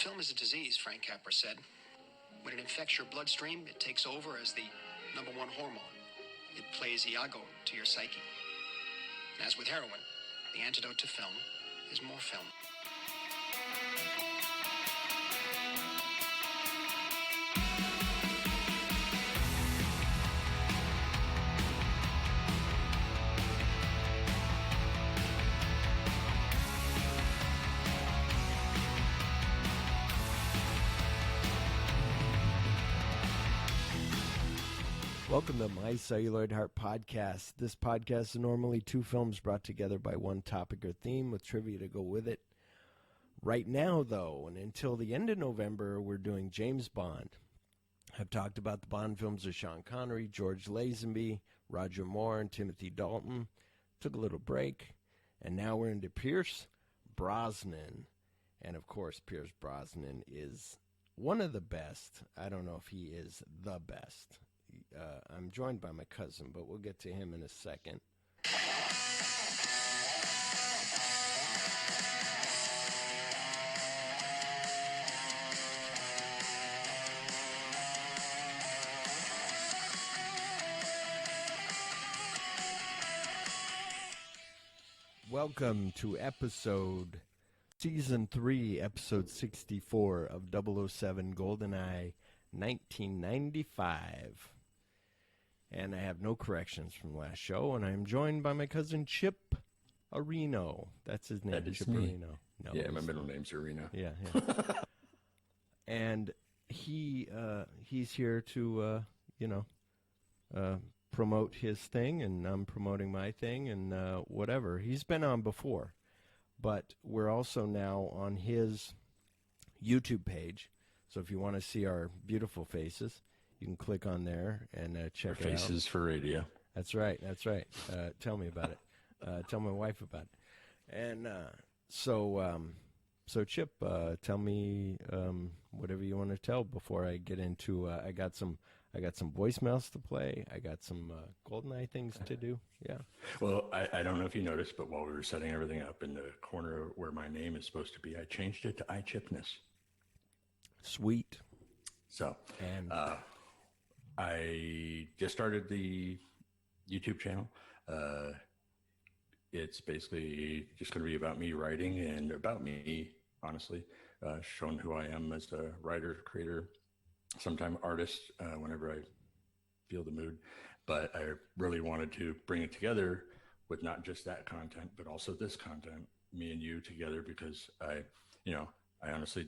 Film is a disease, Frank Capra said. When it infects your bloodstream, it takes over as the number one hormone. It plays Iago to your psyche. As with heroin, the antidote to film is more film. Welcome to My Celluloid Heart Podcast. This podcast is normally two films brought together by one topic or theme with trivia to go with it. Right now, though, and until the end of November, we're doing James Bond. I've talked about the Bond films of Sean Connery, George Lazenby, Roger Moore, and Timothy Dalton. Took a little break, and now we're into Pierce Brosnan. And, of course, Pierce Brosnan is one of the best. I don't know if he is the best. I'm joined by my cousin, but we'll get to him in a second. Welcome to Season 3, Episode 64 of 007 GoldenEye 1995. And I have no corrections from last show, and I'm joined by my cousin Chip Areno. That's his name, Chip Areno. No, yeah, my middle name's Areno. Yeah. And he's here to, promote his thing, and I'm promoting my thing, and whatever. He's been on before, but we're also now on his YouTube page. So if you want to see our beautiful faces, you can click on there and check it out. Faces for radio. That's right. Tell me about it. Tell my wife about it. And so Chip, tell me whatever you want to tell before I get into. I got some voicemails to play. I got some GoldenEye things to do. Yeah. Well, I don't know if you noticed, but while we were setting everything up, in the corner where my name is supposed to be, I changed it to iChipness. Sweet. So, and I just started the YouTube channel. It's basically just going to be about me writing and about me, honestly, showing who I am as a writer, creator, sometime artist, whenever I feel the mood. But I really wanted to bring it together with not just that content, but also this content, me and you together, because I honestly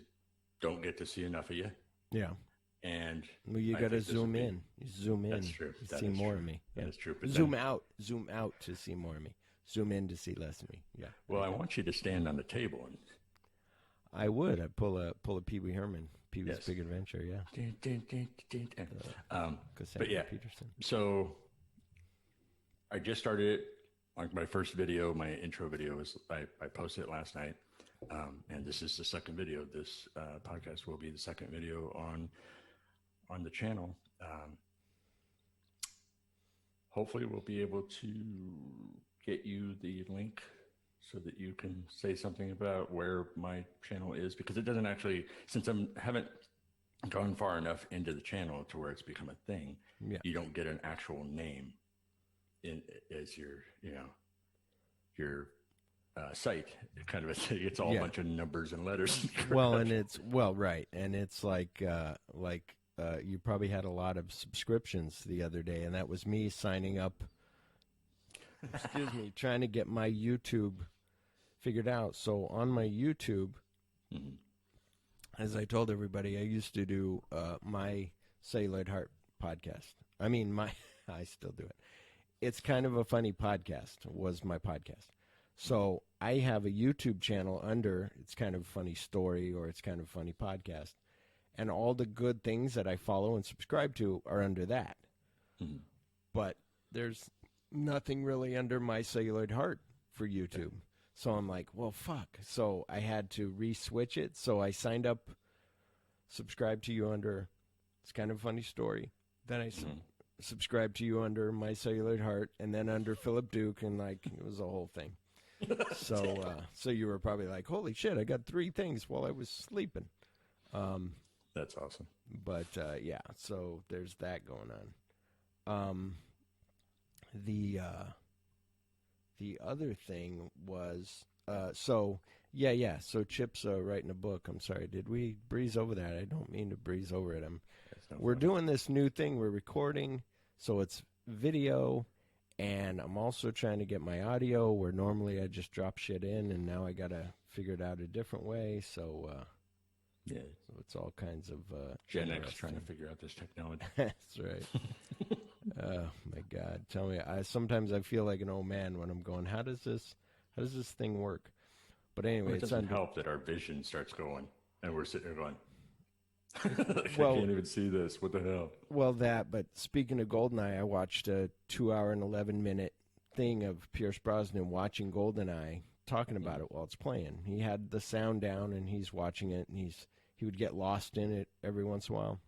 don't get to see enough of you. Yeah. And well, you got to zoom in. You zoom in. That's true. You see more of me. That is true. But zoom out to see more of me. Zoom in to see less of me. Yeah. Well, I want you to stand on the table. And I would. I'd pull a Pee Wee Herman, Pee Wee's Big Adventure. Yeah. But yeah. Peterson. So I just started it. Like my first video, my intro video was I posted it last night. And this is the second video. This podcast will be the second video on the channel. Hopefully we'll be able to get you the link so that you can say something about where my channel is, because it doesn't actually, since haven't gone far enough into the channel to where it's become a thing. Yeah. You don't get an actual name as your site. Kind of it's all a bunch of numbers and letters. Well, and it's right, and it's like you probably had a lot of subscriptions the other day, and that was me signing up. Excuse me, trying to get my YouTube figured out. So on my YouTube, as I told everybody, I used to do my Celluloid Heart podcast. I still do it. It's kind of a funny podcast. Was my podcast. So I have a YouTube channel under It's Kind of a Funny Story or It's Kind of a Funny Podcast. And all the good things that I follow and subscribe to are under that. Mm-hmm. But there's nothing really under My Celluloid Heart for YouTube. So I'm like, well, fuck. So I had to re-switch it. So I signed up, subscribed to you under It's Kind of a Funny Story. Then I subscribed to you under My Celluloid Heart, and then under Phillip Duke, and it was a whole thing. So you were probably like, holy shit, I got 3 things while I was sleeping. That's awesome. But yeah, so there's that going on. The other thing was so Chip's writing a book. I'm sorry, did we breeze over that? I don't mean to breeze over it. We're doing this new thing. We're recording, so it's video, and I'm also trying to get my audio where normally I just drop shit in, and now I gotta figure it out a different way. So yeah, so it's all kinds of Gen X trying to figure out this technology. That's right. Oh my God! Tell me, sometimes I feel like an old man when I'm going, how does this thing work? But anyway, it doesn't help that our vision starts going, and we're sitting there going, I can't even see this. What the hell? Well, but speaking of GoldenEye, I watched a 2-hour and 11-minute thing of Pierce Brosnan watching GoldenEye, talking about it while it's playing. He had the sound down, and he's watching it, and he would get lost in it every once in a while.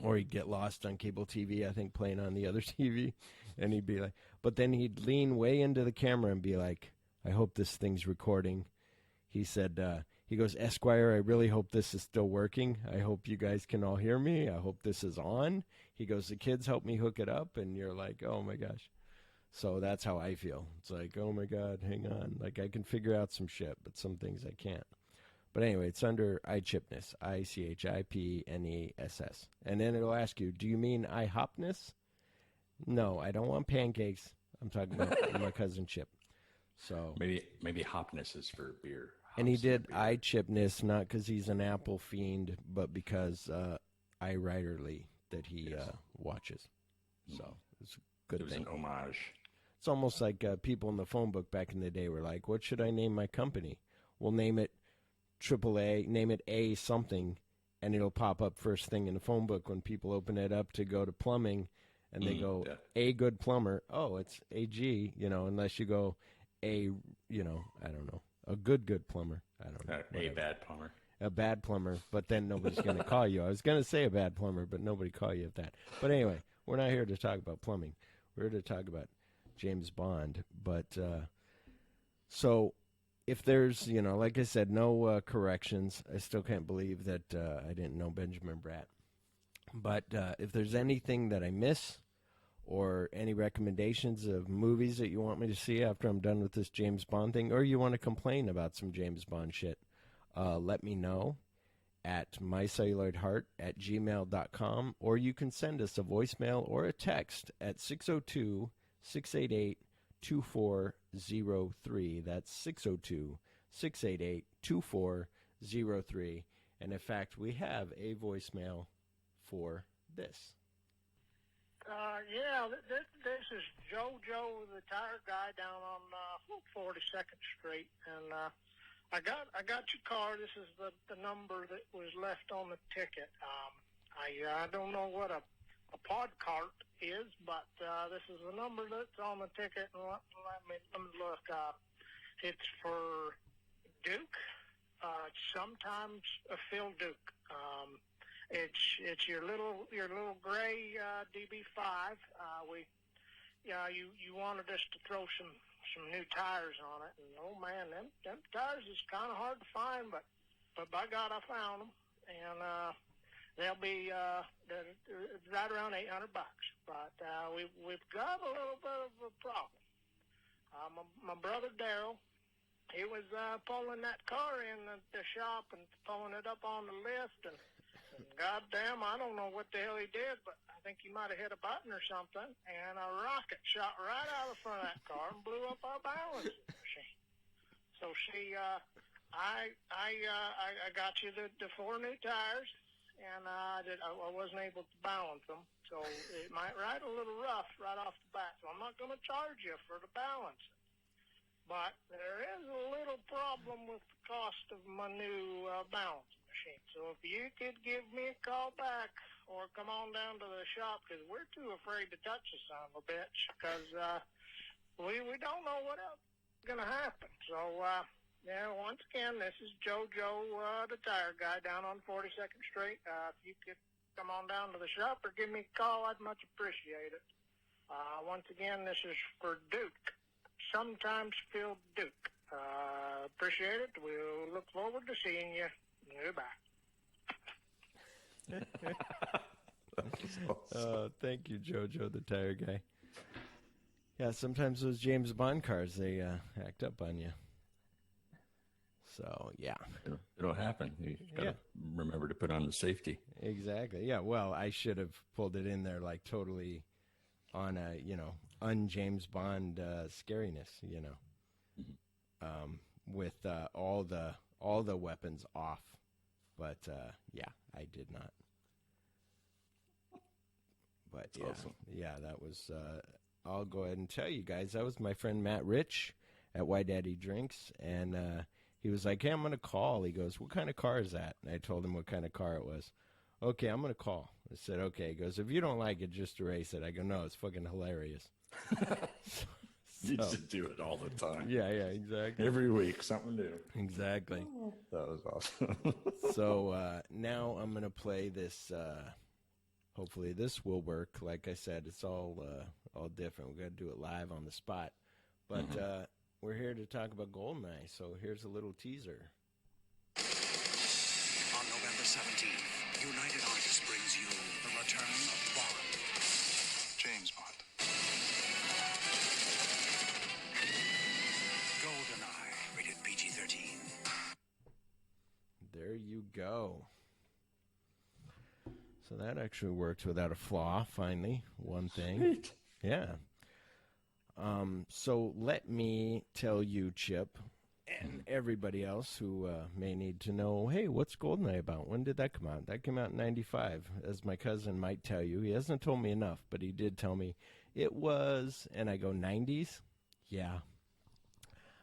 Or he'd get lost on cable TV, I think, playing on the other TV. And he'd be like, but then he'd lean way into the camera and be like, I hope this thing's recording. He said, he goes, Esquire, I really hope this is still working. I hope you guys can all hear me. I hope this is on. He goes, the kids helped me hook it up. And you're like, oh my gosh. So that's how I feel. It's like, oh my God, hang on. Like I can figure out some shit, but some things I can't. But anyway, it's under iChipness, ICHIPNESS. And then it'll ask you, do you mean IHOPness? No, I don't want pancakes. I'm talking about my cousin Chip. So maybe Hopness is for beer. And he did iChipness, not because he's an Apple fiend, but because iWriterly that he watches. So it's a good thing. It was an homage. It's almost like people in the phone book back in the day were like, what should I name my company? We'll name it AAA, name it A something, and it'll pop up first thing in the phone book when people open it up to go to plumbing, and they go, A good plumber. Oh, it's AG, unless you go I don't know, a good plumber. I don't know. A bad plumber. A bad plumber, but then nobody's going to call you. I was going to say a bad plumber, but nobody call you at that. But anyway, we're not here to talk about plumbing. We're here to talk about James Bond. But so if there's, like I said, no corrections, I still can't believe that I didn't know Benjamin Bratt. But if there's anything that I miss or any recommendations of movies that you want me to see after I'm done with this James Bond thing, or you want to complain about some James Bond shit, let me know at mycelluloidheart@gmail.com, or you can send us a voicemail or a text at 602-688-2403. That's 602-688-2403. And in fact, we have a voicemail for this. This is JoJo, the tire guy down on 42nd Street, and I got your car. This is the number that was left on the ticket. I don't know what a pod cart is, but this is the number that's on the ticket. And let me look. It's for Duke. Sometimes Phil Duke. It's your little gray DB5. You wanted us to throw some new tires on it, and oh man, them tires is kind of hard to find, but by God, I found them, and they'll be right around $800. But we've got a little bit of a problem. My brother Daryl, he was pulling that car in the shop and pulling it up on the lift, and goddamn, I don't know what the hell he did, but I think he might have hit a button or something, and a rocket shot right out of the front of that car and blew up our balancing machine. So I got you the 4 new tires, and I wasn't able to balance them, so it might ride a little rough right off the bat. So I'm not going to charge you for the balancing. But there is a little problem with the cost of my new balancing machine. So if you could give me a call back or come on down to the shop, because we're too afraid to touch the son of a bitch, because we don't know what else is going to happen. So, once again, this is JoJo, the tire guy down on 42nd Street. If you could come on down to the shop or give me a call, I'd much appreciate it. Once again, this is for Duke. Sometimes Phil Duke. Appreciate it. We'll look forward to seeing you. Goodbye. Awesome. Thank you, Jojo, the tire guy. Yeah, sometimes those James Bond cars, they act up on you. So, yeah. It'll happen. You got to remember to put on the safety. Exactly. Yeah, well, I should have pulled it in there like totally on a, un-James Bond scariness, with all the weapons off. But, yeah, I did not. But, yeah, awesome. Yeah, that was, I'll go ahead and tell you guys, that was my friend Matt Rich at Why Daddy Drinks, and he was like, hey, I'm going to call. He goes, what kind of car is that? And I told him what kind of car it was. Okay, I'm going to call. I said, okay. He goes, if you don't like it, just erase it. I go, no, it's fucking hilarious. You should do it all the time. Yeah, exactly. Every week, something new. Exactly. That was awesome. So now I'm going to play this. Hopefully this will work. Like I said, it's all different. We've got to do it live on the spot. But we're here to talk about GoldenEye, so here's a little teaser. On November 17th, United Artists brings you the return of Bond. James Bond. GoldenEye, rated PG-13. There you go. So that actually worked without a flaw, finally. One thing. Sweet. Yeah. So let me tell you, Chip, and everybody else who may need to know, hey, what's GoldenEye about? When did that come out? That came out in 95, as my cousin might tell you. He hasn't told me enough, but he did tell me it was, and I go, 90s? Yeah.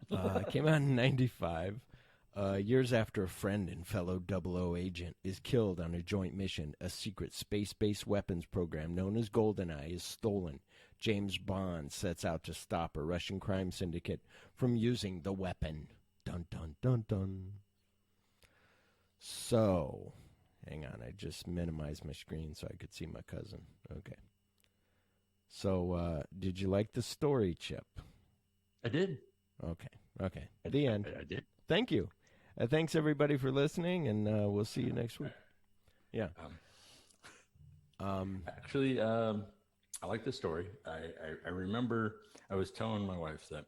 It came out in 95. Years after a friend and fellow 00 agent is killed on a joint mission, a secret space-based weapons program known as GoldenEye is stolen. James Bond sets out to stop a Russian crime syndicate from using the weapon. Dun, dun, dun, dun. So, hang on, I just minimized my screen so I could see my cousin. Okay. So, did you like the story, Chip? I did. Okay. The end. I did. Thank you. Thanks, everybody, for listening, and we'll see you next week. Yeah. Actually, I like the story. I remember I was telling my wife that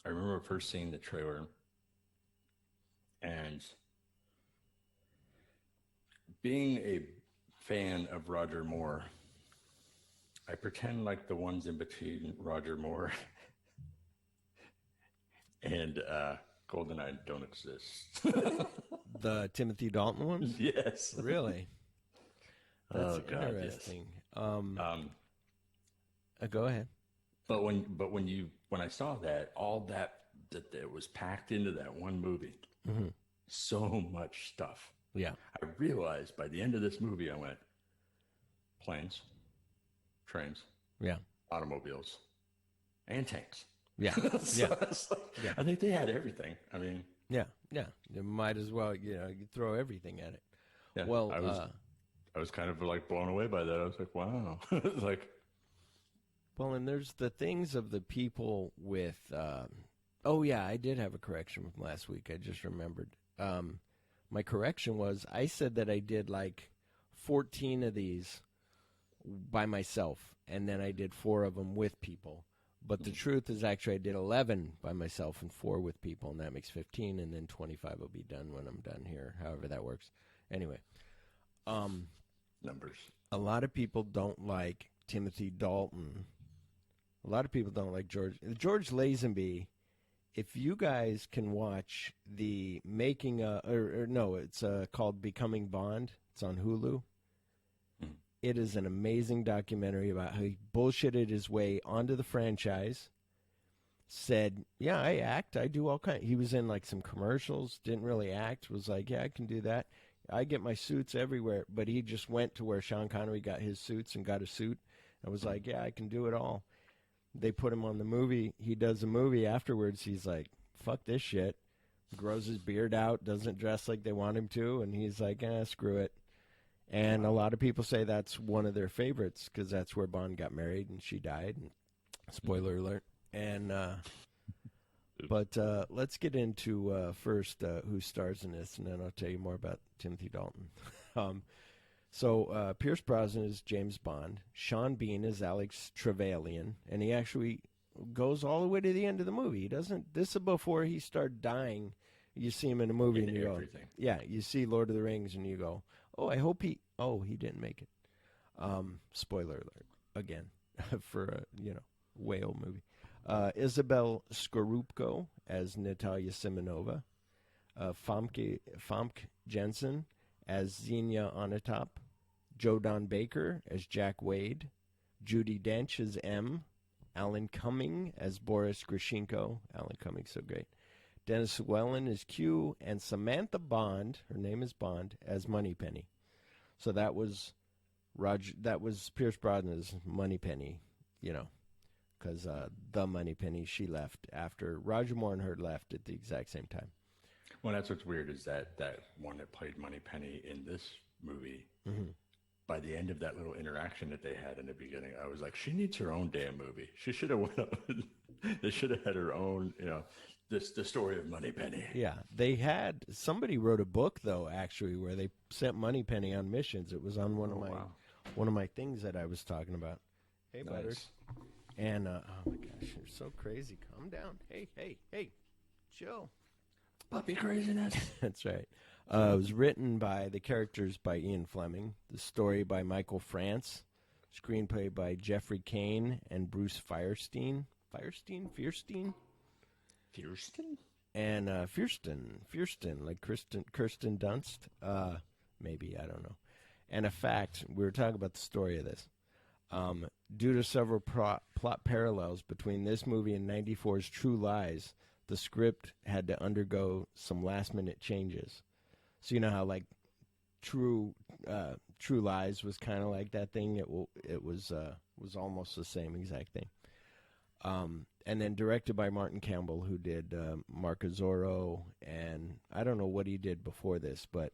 I remember first seeing the trailer and being a fan of Roger Moore. I pretend like the ones in between Roger Moore and GoldenEye don't exist. The Timothy Dalton ones? Yes. Really? That's God, interesting. Yes. Go ahead. But when I saw that, all that was packed into that one movie, so much stuff. Yeah. I realized by the end of this movie, I went, planes, trains, Yeah. automobiles, and tanks. Yeah. So Yeah. it's like, I think they had everything. I mean, Yeah. You might as well, you throw everything at it. yeah, Well, I was kind of like blown away by that. I was like, wow. It's like, well, and there's the things of the people with. Oh yeah, I did have a correction from last week. I just remembered. My correction was I said that I did like 14 of these by myself, and then I did 4 of them with people. But the truth is, actually, I did 11 by myself and 4 with people, and that makes 15, and then 25 will be done when I'm done here. However that works. Anyway, numbers. a lot of people don't like Timothy Dalton. A lot of people don't like George Lazenby. If you guys can watch the making, it's called Becoming Bond. It's on Hulu. It is an amazing documentary about how he bullshitted his way onto the franchise. Said, yeah, I act. I do all kinds. He was in like some commercials. Didn't really act. Was like, yeah, I can do that. I get my suits everywhere. But he just went to where Sean Connery got his suits and got a suit. And was like, yeah, I can do it all. They put him on the movie. He does a movie afterwards. He's like, fuck this shit. Grows his beard out. Doesn't dress like they want him to. And he's like, screw it. And a lot of people say that's one of their favorites because that's where Bond got married and she died. And spoiler alert. And but let's get into first who stars in this, and then I'll tell you more about Timothy Dalton. So Pierce Brosnan is James Bond. Sean Bean is Alex Trevelyan, and he actually goes all the way to the end of the movie. He doesn't. This is before he started dying. You see him in a movie, and you go, yeah. You see Lord of the Rings, and you go, oh, I hope he. Oh, he didn't make it. Spoiler alert again for a whale movie. Isabel Scorupco as Natalia Simonova. Famke Jensen as Xenia Onatop. Joe Don Baker as Jack Wade. Judi Dench as M. Alan Cumming as Boris Grishenko. Alan Cumming's so great. Dennis Llewellyn as Q. And Samantha Bond, her name is Bond, as Moneypenny. So that was Pierce Brosnan's Moneypenny, because the Moneypenny, she left after Roger Moore and her left at the exact same time. Well, that's what's weird is that one that played Moneypenny in this movie, by the end of that little interaction that they had in the beginning, I was like, she needs her own damn movie. She should have went up. They should have had her own, the story of Moneypenny. Yeah, somebody wrote a book though, actually, where they sent Moneypenny on missions. It was on one of my things that I was talking about. Hey, nice. Butters. And oh my gosh, you're so crazy. Calm down. Hey, chill. Puppy craziness. That's right. It was written by the characters by Ian Fleming, the story by Michael France, screenplay by Jeffrey Kane and Bruce Fierstein. Fierstein? And Fierstein, like Kirsten Dunst. Maybe, I don't know. And a fact, we were talking about the story of this. Due to several plot parallels between this movie and 94's True Lies, the script had to undergo some last-minute changes. So you know how like True Lies was kind of like that thing. It was almost the same exact thing. And then directed by Martin Campbell, who did Marco Zorro, and I don't know what he did before this, but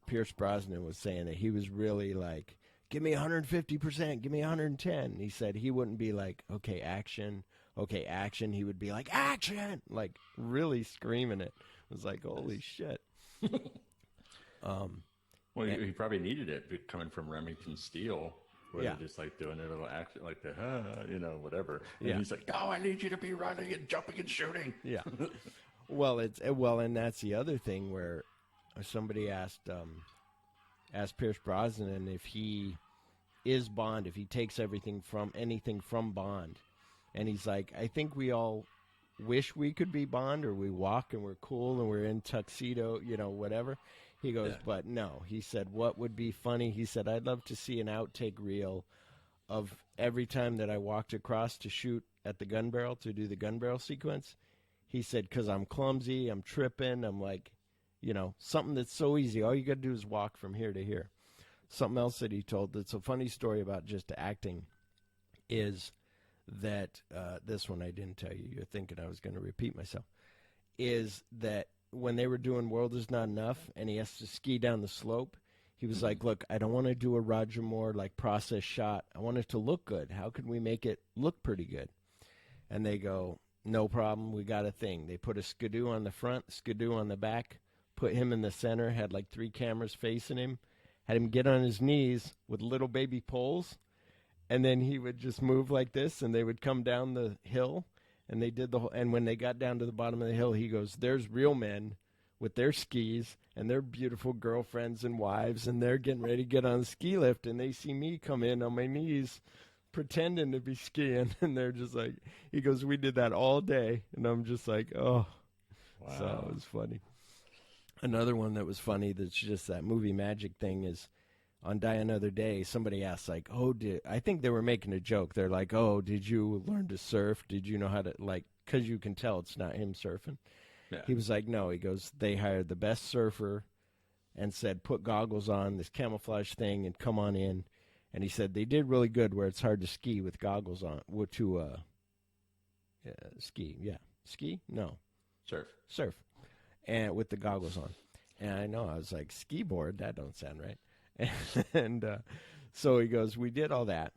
Pierce Brosnan was saying that he was really like, give me 150%, give me 110. He said he wouldn't be like, okay, action. He would be like, action, like really screaming it. It was like, holy shit. Well, he probably needed it coming from Remington Steele. Where they're just like doing a little action, like the, whatever. And he's like, "No, I need you to be running and jumping and shooting." Yeah. Well, and that's the other thing where somebody asked Pierce Brosnan if he is Bond, if he takes anything from Bond, and he's like, "I think we all wish we could be Bond, or we walk and we're cool and we're in tuxedo, whatever." He goes, but no. He said, what would be funny? He said, I'd love to see an outtake reel of every time that I walked across to shoot at the gun barrel, to do the gun barrel sequence. He said, because I'm clumsy, I'm tripping, I'm like, something that's so easy. All you got to do is walk from here to here. Something else that he told that's a funny story about just acting is that, this one I didn't tell you, you're thinking I was going to repeat myself, is that when they were doing World Is Not Enough and he has to ski down the slope, he was like, look, I don't want to do a Roger Moore like process shot. I want it to look good. How can we make it look pretty good? And they go, no problem. We got a thing. They put a skidoo on the front, skidoo on the back, put him in the center, had like 3 cameras facing him, had him get on his knees with little baby poles, and then he would just move like this and they would come down the hill. And they did and when they got down to the bottom of the hill, he goes, there's real men with their skis and their beautiful girlfriends and wives, and they're getting ready to get on the ski lift, and they see me come in on my knees pretending to be skiing, and they're just like, he goes, we did that all day, and I'm just like, oh. Wow. So it was funny. Another one that was funny that's just that movie magic thing is, on Die Another Day, somebody asked, like, I think they were making a joke. They're like, oh, did you learn to surf? Did you know how to, like, because you can tell it's not him surfing. Yeah. He was like, no. He goes, they hired the best surfer and said, put goggles on, this camouflage thing, and come on in. And he said, they did really good where it's hard to ski with goggles on. Ski, yeah. Ski? No. Surf. And with the goggles on. And I know, I was like, ski board? That don't sound right. And so he goes, we did all that.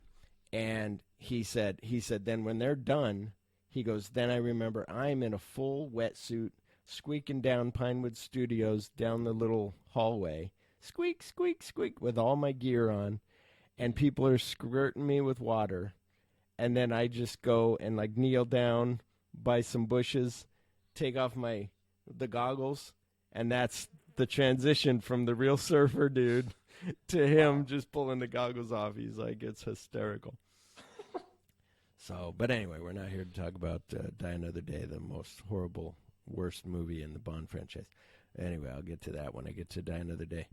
And he said, then when they're done, he goes, then I remember I'm in a full wetsuit, squeaking down Pinewood Studios down the little hallway, squeak, squeak, squeak, with all my gear on, and people are squirting me with water. And then I just go and like kneel down by some bushes, take off the goggles, and that's the transition from the real surfer dude to him just pulling the goggles off. He's like, it's hysterical. So, but anyway, we're not here to talk about Die Another Day, the most horrible, worst movie in the Bond franchise. Anyway, I'll get to that when I get to Die Another Day.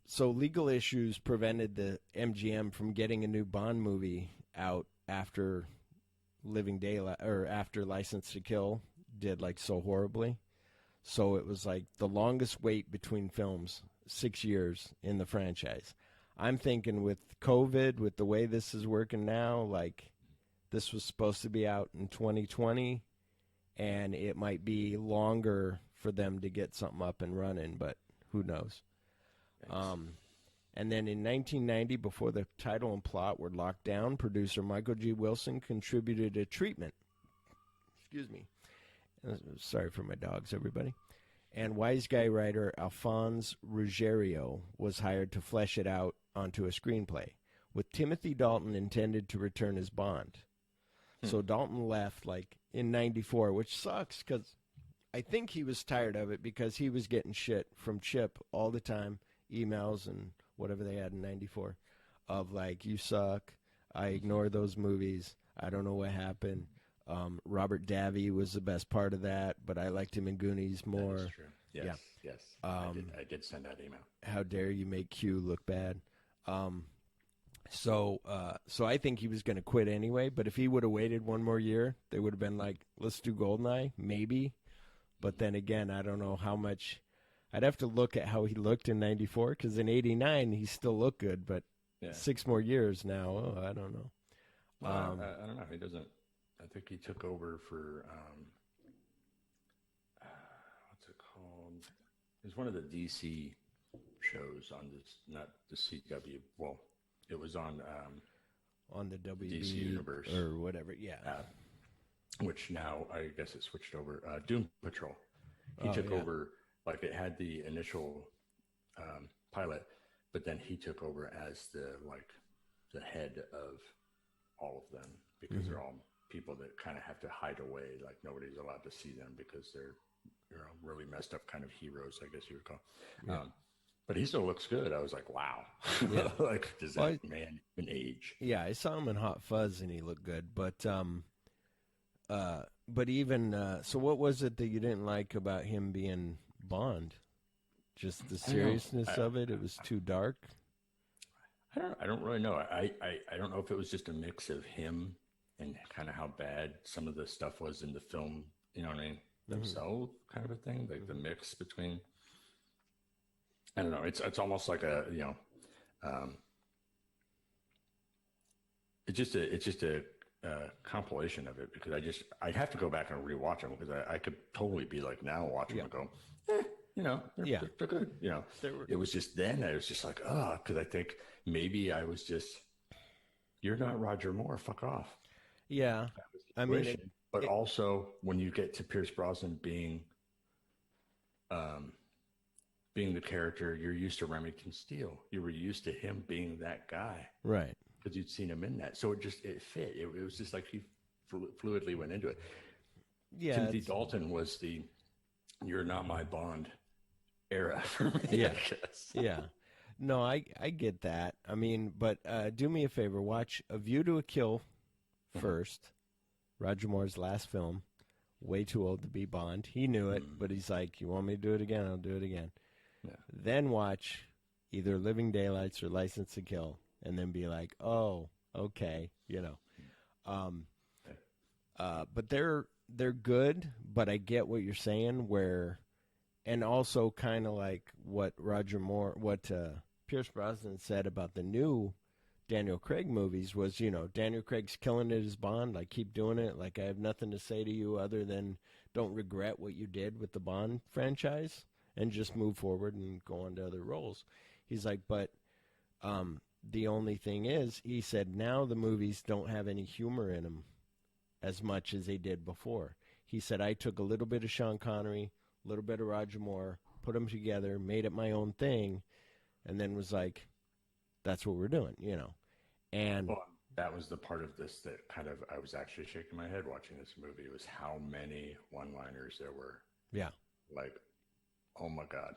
So legal issues prevented the MGM from getting a new Bond movie out after Living Daylight, or after License to Kill did like so horribly. So it was like the longest wait between films, 6 years in the franchise. I'm thinking with COVID, with the way this is working now, like this was supposed to be out in 2020, and it might be longer for them to get something up and running, but who knows? And then in 1990, before the title and plot were locked down, producer Michael G. Wilson contributed a treatment. Excuse me. Sorry for my dogs, everybody. And wise guy writer Alphonse Ruggiero was hired to flesh it out onto a screenplay, with Timothy Dalton intended to return as Bond. So Dalton left like in 94, which sucks because I think he was tired of it because he was getting shit from Chip all the time, emails and whatever they had in 94, of like, you suck, I ignore those movies, I don't know what happened. Robert Davi was the best part of that, but I liked him in Goonies more. That's true. Yes, yes. I did send that email. How dare you make Q look bad? So I think he was going to quit anyway, but if he would have waited one more year, they would have been like, let's do GoldenEye, maybe. But then again, I don't know how much. I'd have to look at how he looked in 94, because in 89, he still looked good, but 6 more years now, I don't know. I don't know. He doesn't. I think he took over for, what's it called? It was one of the DC shows on this, not the CW. Well, it was on the WB DC universe or whatever. Yeah. Which now I guess it switched over. Doom Patrol. He took over. Like it had the initial pilot, but then he took over as the head of all of them, because they're all people that kind of have to hide away. Like nobody's allowed to see them because they're really messed up kind of heroes, I guess you would call. Yeah. But he still looks good. I was like, wow. Yeah. Like, does that man even age? Yeah, I saw him in Hot Fuzz and he looked good. But even so, what was it that you didn't like about him being Bond? Just the seriousness of it? It was too dark? I don't really know. I don't know if it was just a mix of him and kind of how bad some of the stuff was in the film, you know what I mean, themselves, kind of a thing, like the mix between, I don't know, it's almost like a, it's just a compilation of it, because I'd have to go back and rewatch them, because I could totally be like now watching them and go, they're good. It was just then I was just like, because I think maybe I was just, you're not Roger Moore, fuck off. Yeah. I mean, but also when you get to Pierce Brosnan being the character, you're used to Remington Steele. You were used to him being that guy. Right. Because you'd seen him in that. So it fit. It was just like he fluidly went into it. Yeah. Timothy Dalton was the "you're not my Bond" era for me. Yeah. I guess. Yeah. No, I get that. I mean, but do me a favor. Watch A View to a Kill first. Roger Moore's last film. Way too old to be Bond. He knew it, but he's like, you want me to do it again? I'll do it again. Yeah. Then watch either Living Daylights or License to Kill, and then be like, oh, okay, But they're good, but I get what you're saying, and also kind of like what Pierce Brosnan said about the new Daniel Craig movies was, Daniel Craig's killing it as Bond, like, keep doing it, like, I have nothing to say to you other than don't regret what you did with the Bond franchise and just move forward and go on to other roles. He's like, but the only thing is, he said, now the movies don't have any humor in them as much as they did before. He said, I took a little bit of Sean Connery, a little bit of Roger Moore, put them together, made it my own thing, and then was like, that's what we're doing, you know. And well, that was the part of this that kind of, I was actually shaking my head watching this movie, was how many one-liners there were. yeah. Like, oh my God.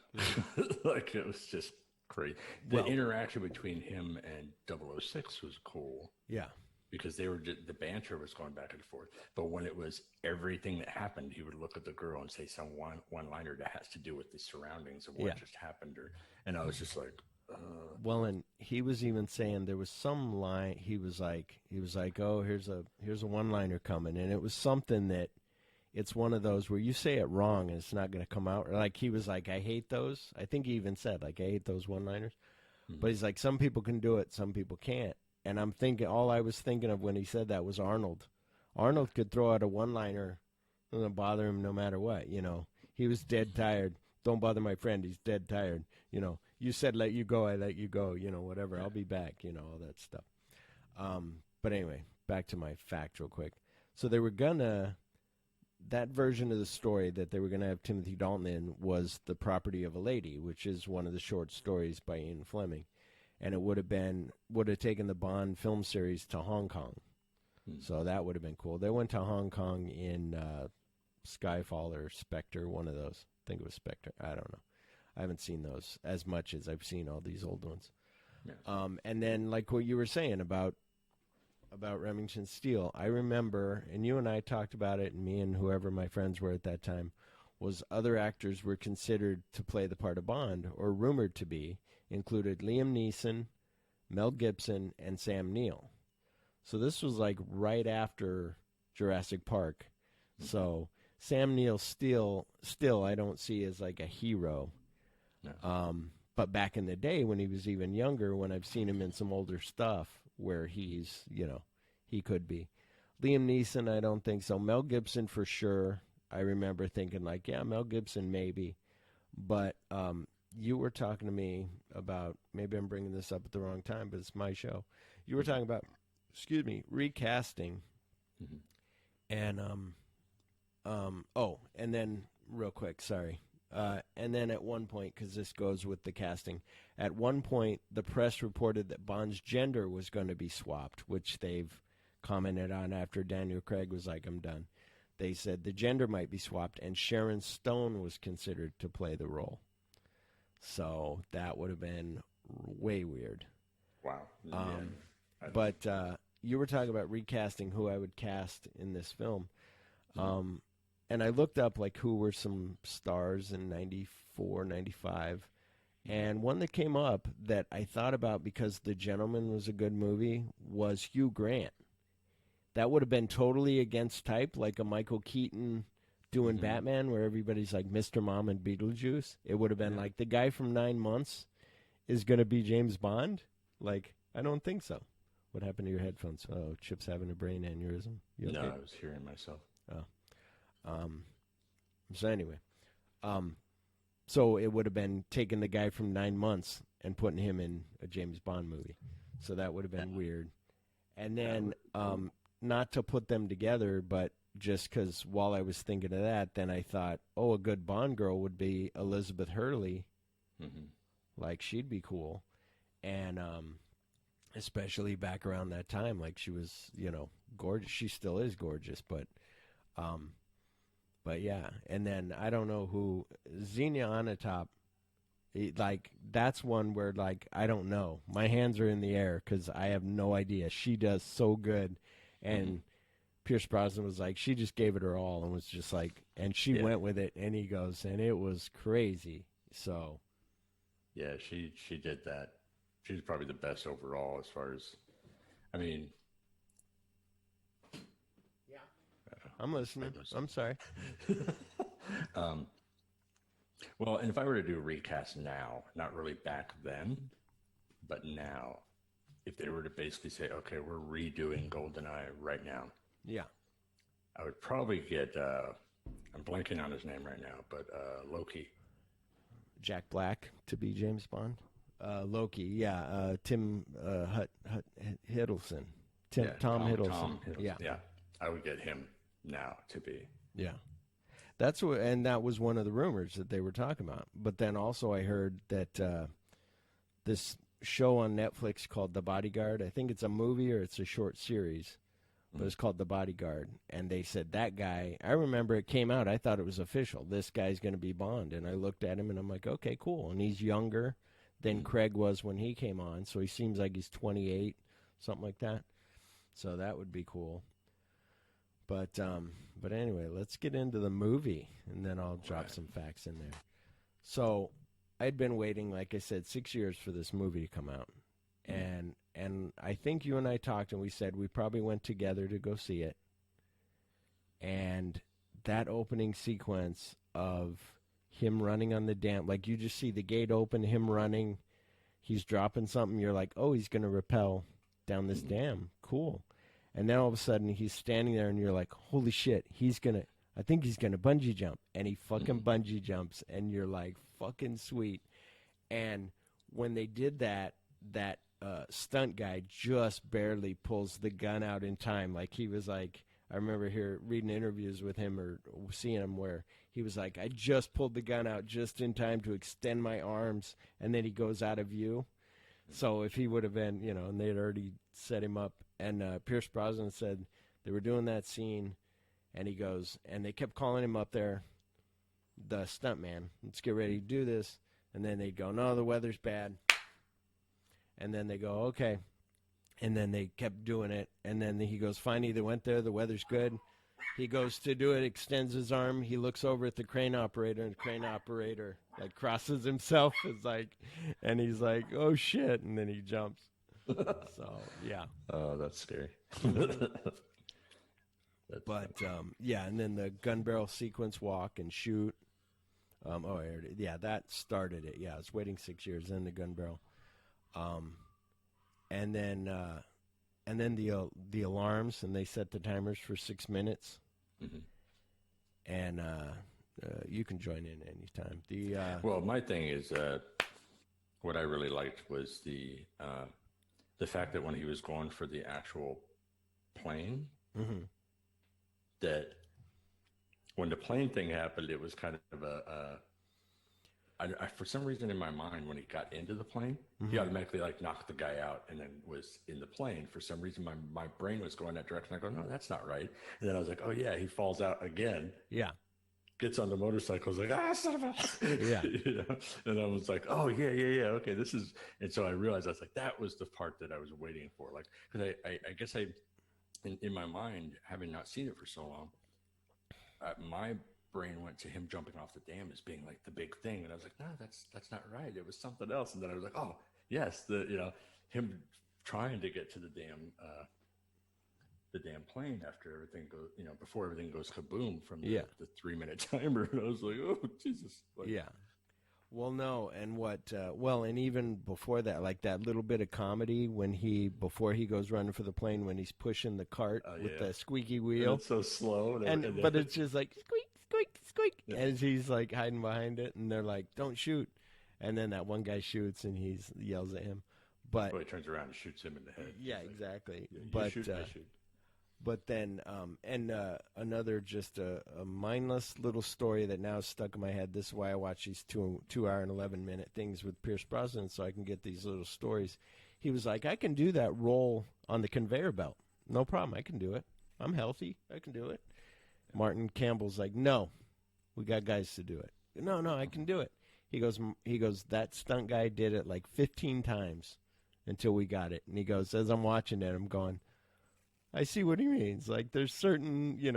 Like, it was just crazy. The interaction between him and 006 was cool. Yeah. Because they were the banter was going back and forth. But when it was everything that happened, he would look at the girl and say some one-liner that has to do with the surroundings of what just happened. And I was just like, well, and he was even saying there was some line. He was like, oh, here's a one-liner coming, and it was something that it's one of those where you say it wrong and it's not going to come out. Or like he was like, I hate those. I think he even said like, I hate those one-liners. Mm-hmm. But he's like, some people can do it, some people can't. And I'm thinking, all I was thinking of when he said that was Arnold. Arnold could throw out a one-liner, and it'll bother him no matter what. You know, he was dead tired. Don't bother my friend. He's dead tired. You know, you said let you go, I let you go. You know, whatever. I'll be back. You know, all that stuff. But anyway, back to my fact real quick. So they were gonna, that version of the story that they were gonna have Timothy Dalton in was The Property of a Lady, which is one of the short stories by Ian Fleming. And it would have taken the Bond film series to Hong Kong. So that would have been cool. They went to Hong Kong in Skyfall or Spectre, one of those. I think it was Spectre. I don't know. I haven't seen those as much as I've seen all these old ones. Yeah. And then, like what you were saying about Remington Steele, I remember, and you and I talked about it, and me and whoever my friends were at that time, was other actors were considered to play the part of Bond, or rumored to be, included Liam Neeson, Mel Gibson, and Sam Neill. So this was like right after Jurassic Park. Mm-hmm. So Sam Neill still I don't see as like a hero. No. But back in the day when he was even younger, when I've seen him in some older stuff where he's, you know, he could be. Liam Neeson, I don't think so. Mel Gibson for sure. I remember thinking like, yeah, Mel Gibson maybe. But you were talking to me about, maybe I'm bringing this up at the wrong time, but it's my show. You were talking about, recasting. Mm-hmm. And, and then real quick, sorry. And then at one point, because this goes with the casting, at one point the press reported that Bond's gender was going to be swapped, which they've commented on after Daniel Craig was like, I'm done. They said the gender might be swapped, and Sharon Stone was considered to play the role. So that would have been way weird. Wow. But you were talking about recasting who I would cast in this film. And I looked up like who were some stars in 94, 95. And one that came up that I thought about because The Gentleman was a good movie was Hugh Grant. That would have been totally against type, like a Michael Keaton doing Batman where everybody's like Mr. Mom and Beetlejuice. It would have been like the guy from 9 Months is going to be James Bond. Like, I don't think so. What happened to your headphones? Oh, Chip's having a brain aneurysm. You okay? No, I was hearing myself. Oh. So anyway, so it would have been taking the guy from 9 Months and putting him in a James Bond movie. So that would have been weird. And then, not to put them together, but just because while I was thinking of that, then I thought, oh, a good Bond girl would be Elizabeth Hurley. Mm-hmm. Like, she'd be cool. And especially back around that time, like she was, you know, gorgeous. She still is gorgeous, but yeah. And then I don't know who, Xenia Onatopp, like, that's one where, like, I don't know. My hands are in the air because I have no idea. She does so good. And Pierce Brosnan was like, she just gave it her all and was just like, and she went with it. And he goes, and it was crazy. So. Yeah, she did that. She's probably the best overall as far as, I mean. Yeah. I'm listening. I'm sorry. Well, and if I were to do a recast now, not really back then, but now, if they were to basically say, okay, we're redoing GoldenEye right now. Yeah. I would probably get, I'm blanking on his name right now, but Loki. Jack Black to be James Bond. Loki, yeah. Tim Hiddleston. Tom Hiddleston. Yeah. I would get him now to be. Yeah. That's what, and that was one of the rumors that they were talking about. But then also I heard that this show on Netflix called The Bodyguard, I think it's a movie or it's a short series, but it's called The Bodyguard. And they said that guy, I remember it came out, I thought it was official. This guy's going to be Bond. And I looked at him and I'm like, okay, cool. And he's younger than Craig was when he came on. So he seems like he's 28, something like that. So that would be cool. But anyway, let's get into the movie, and then I'll drop some facts in there. So I'd been waiting, like I said, 6 years for this movie to come out. And I think you and I talked, and we said we probably went together to go see it. And that opening sequence of him running on the dam, like you just see the gate open, him running, he's dropping something, you're like, oh, he's going to rappel down this dam. Cool. And then all of a sudden he's standing there and you're like, holy shit, I think he's going to bungee jump. And he fucking bungee jumps and you're like, fucking sweet. And when they did that stunt guy just barely pulls the gun out in time. Like he was like, I remember reading interviews with him or seeing him where he was like, I just pulled the gun out just in time to extend my arms. And then he goes out of view. So if he would have been, and they had already set him up. And Pierce Brosnan said they were doing that scene, and he goes, and they kept calling him up there, the stuntman, let's get ready to do this. And then they'd go, no, the weather's bad. And then they go, okay. And then they kept doing it. And then he goes, finally, they went there, the weather's good. He goes to do it, extends his arm. He looks over at the crane operator, and the crane operator, like, crosses himself. And he's like, oh, shit. And then he jumps. So, yeah. Oh, that's scary. And then the gun barrel sequence walk and shoot. That started it. Yeah, I was waiting 6 years, then the gun barrel. And then the alarms, and they set the timers for 6 minutes. Mm-hmm. And you can join in anytime. Well, my thing is what I really liked was the fact that when he was going for the actual plane, that when the plane thing happened, it was kind of I for some reason in my mind, when he got into the plane, he automatically like knocked the guy out and then was in the plane. For some reason, my brain was going that direction. I go, no, that's not right. And then I was like, oh yeah, he falls out again. Yeah. Gets on the motorcycle, is like, son of a... Yeah. And I was like, oh, yeah, okay, this is... And so I realized, I was like, that was the part that I was waiting for. Like, because I guess in my mind, having not seen it for so long, my brain went to him jumping off the dam as being like the big thing. And I was like, no, that's not right. It was something else. And then I was like, oh, yes, him trying to get to the damn plane after everything goes, before everything goes kaboom from the 3-minute timer. And I was like, oh, Jesus. Like, yeah. Well, no. And and even before that, like that little bit of comedy before he goes running for the plane, when he's pushing the cart with the squeaky wheel. And it's so slow. But it's just like squeak, squeak, squeak. Yeah. As he's like hiding behind it. And they're like, don't shoot. And then that one guy shoots and he yells at him. But he turns around and shoots him in the head. Yeah, like, exactly. Yeah, but shoot, I shoot. But then, another just a mindless little story that now is stuck in my head. This is why I watch these 2 hour and 11-minute things with Pierce Brosnan, so I can get these little stories. He was like, I can do that roll on the conveyor belt. No problem. I can do it. I'm healthy. I can do it. Martin Campbell's like, no, we got guys to do it. No, I can do it. He goes, that stunt guy did it like 15 times until we got it. And he goes, as I'm watching it, I'm going, I see what he means. Like, there's certain, you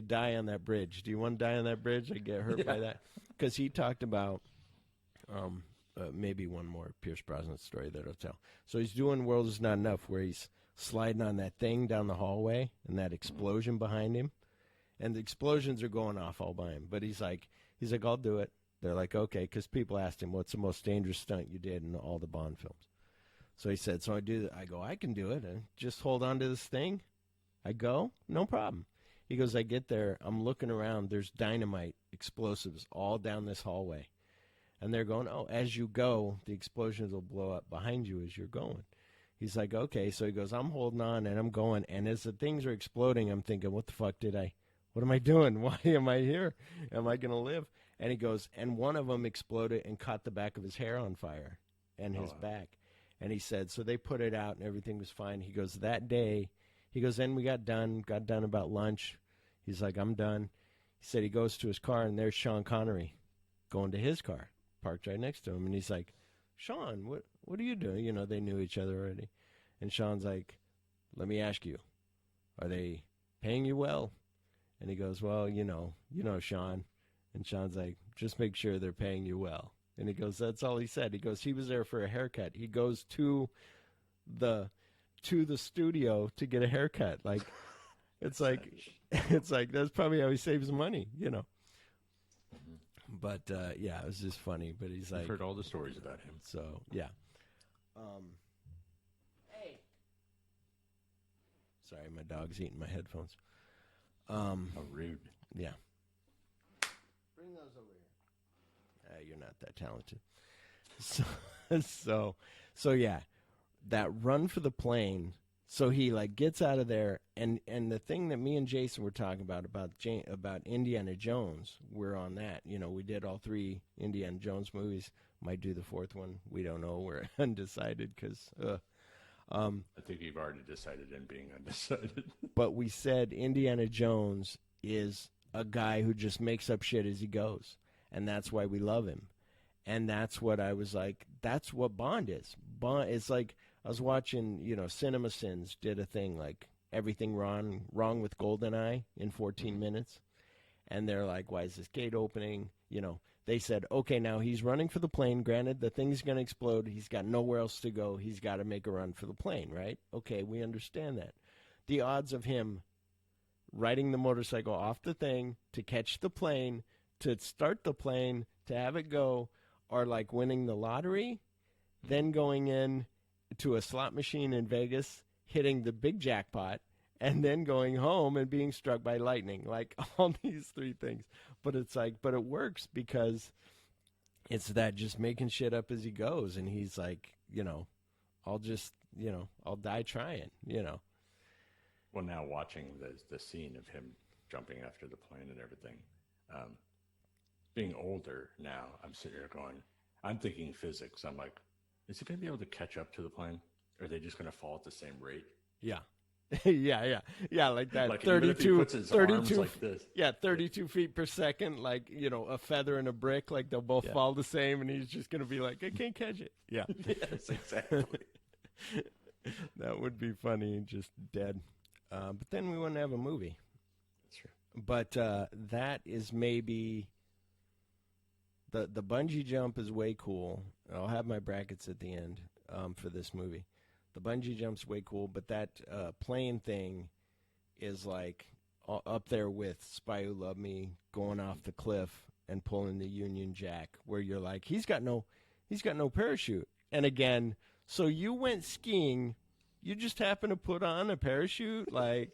die on that bridge. Do you want to die on that bridge? I get hurt by that. Because he talked about maybe one more Pierce Brosnan story that I'll tell. So he's doing World Is Not Enough, where he's sliding on that thing down the hallway and that explosion behind him. And the explosions are going off all by him. But he's like, I'll do it. They're like, okay, because people asked him, what's the most dangerous stunt you did in all the Bond films? So he said, so I do that. I go, I can do it. And just hold on to this thing. I go, no problem. He goes, I get there. I'm looking around. There's dynamite explosives all down this hallway. And they're going, oh, as you go, the explosions will blow up behind you as you're going. He's like, okay. So he goes, I'm holding on and I'm going. And as the things are exploding, I'm thinking, what the fuck what am I doing? Why am I here? Am I going to live? And he goes, and one of them exploded and caught the back of his hair on fire and his back. And he said, so they put it out and everything was fine. He goes, that day, he goes, then we got done about lunch. He's like, I'm done. He said he goes to his car, and there's Sean Connery going to his car, parked right next to him. And he's like, Sean, what are you doing? You know, they knew each other already. And Sean's like, let me ask you, are they paying you well? And he goes, well, you know, Sean. And Sean's like, just make sure they're paying you well. And he goes, that's all he said. He goes, he was there for a haircut. He goes to the studio to get a haircut. Like, it's like that's probably how he saves money, you know. But yeah, it was just funny. But he's like, I've heard all the stories about him. So yeah. Hey. Sorry, my dog's eating my headphones. How rude. Yeah. Bring those over here. You're not that talented. So yeah, that run for the plane. So he like gets out of there, and the thing that me and Jason were talking about Indiana Jones, we're on that. You know, we did all 3 Indiana Jones movies. Might do the 4th one. We don't know. We're undecided because. I think you've already decided in being undecided. But we said Indiana Jones is a guy who just makes up shit as he goes, and that's why we love him. And that's what I was like. That's what Bond is. Bond is like. I was watching, you know, Cinema Sins did a thing like everything wrong with GoldenEye in 14 minutes. And they're like, why is this gate opening? You know, they said, okay, now he's running for the plane. Granted, the thing's going to explode. He's got nowhere else to go. He's got to make a run for the plane, right? Okay, we understand that. The odds of him riding the motorcycle off the thing to catch the plane, to start the plane, to have it go, are like winning the lottery, then going in to a slot machine in Vegas, hitting the big jackpot, and then going home and being struck by lightning. Like all these 3 things. But it's like, but it works because it's that just making shit up as he goes. And he's like, you know, I'll die trying, you know. Well, now watching the scene of him jumping after the plane and everything, being older now, I'm sitting here going, I'm thinking physics. I'm like, is he going to be able to catch up to the plane? Or are they just going to fall at the same rate? Yeah. yeah, like that. Like 32, puts his 32 arms like this. Yeah, 32 feet per second, like, you know, a feather and a brick, like they'll both fall the same, and he's just going to be like, I can't catch it. Yeah. Yes, exactly. That would be funny, just dead. But then we wouldn't have a movie. That's true. But that is maybe... The bungee jump is way cool. I'll have my brackets at the end for this movie. The bungee jump's way cool, but that plane thing is like up there with Spy Who Loved Me, going off the cliff and pulling the Union Jack, where you're like, he's got no parachute. And again, so you went skiing, you just happened to put on a parachute, like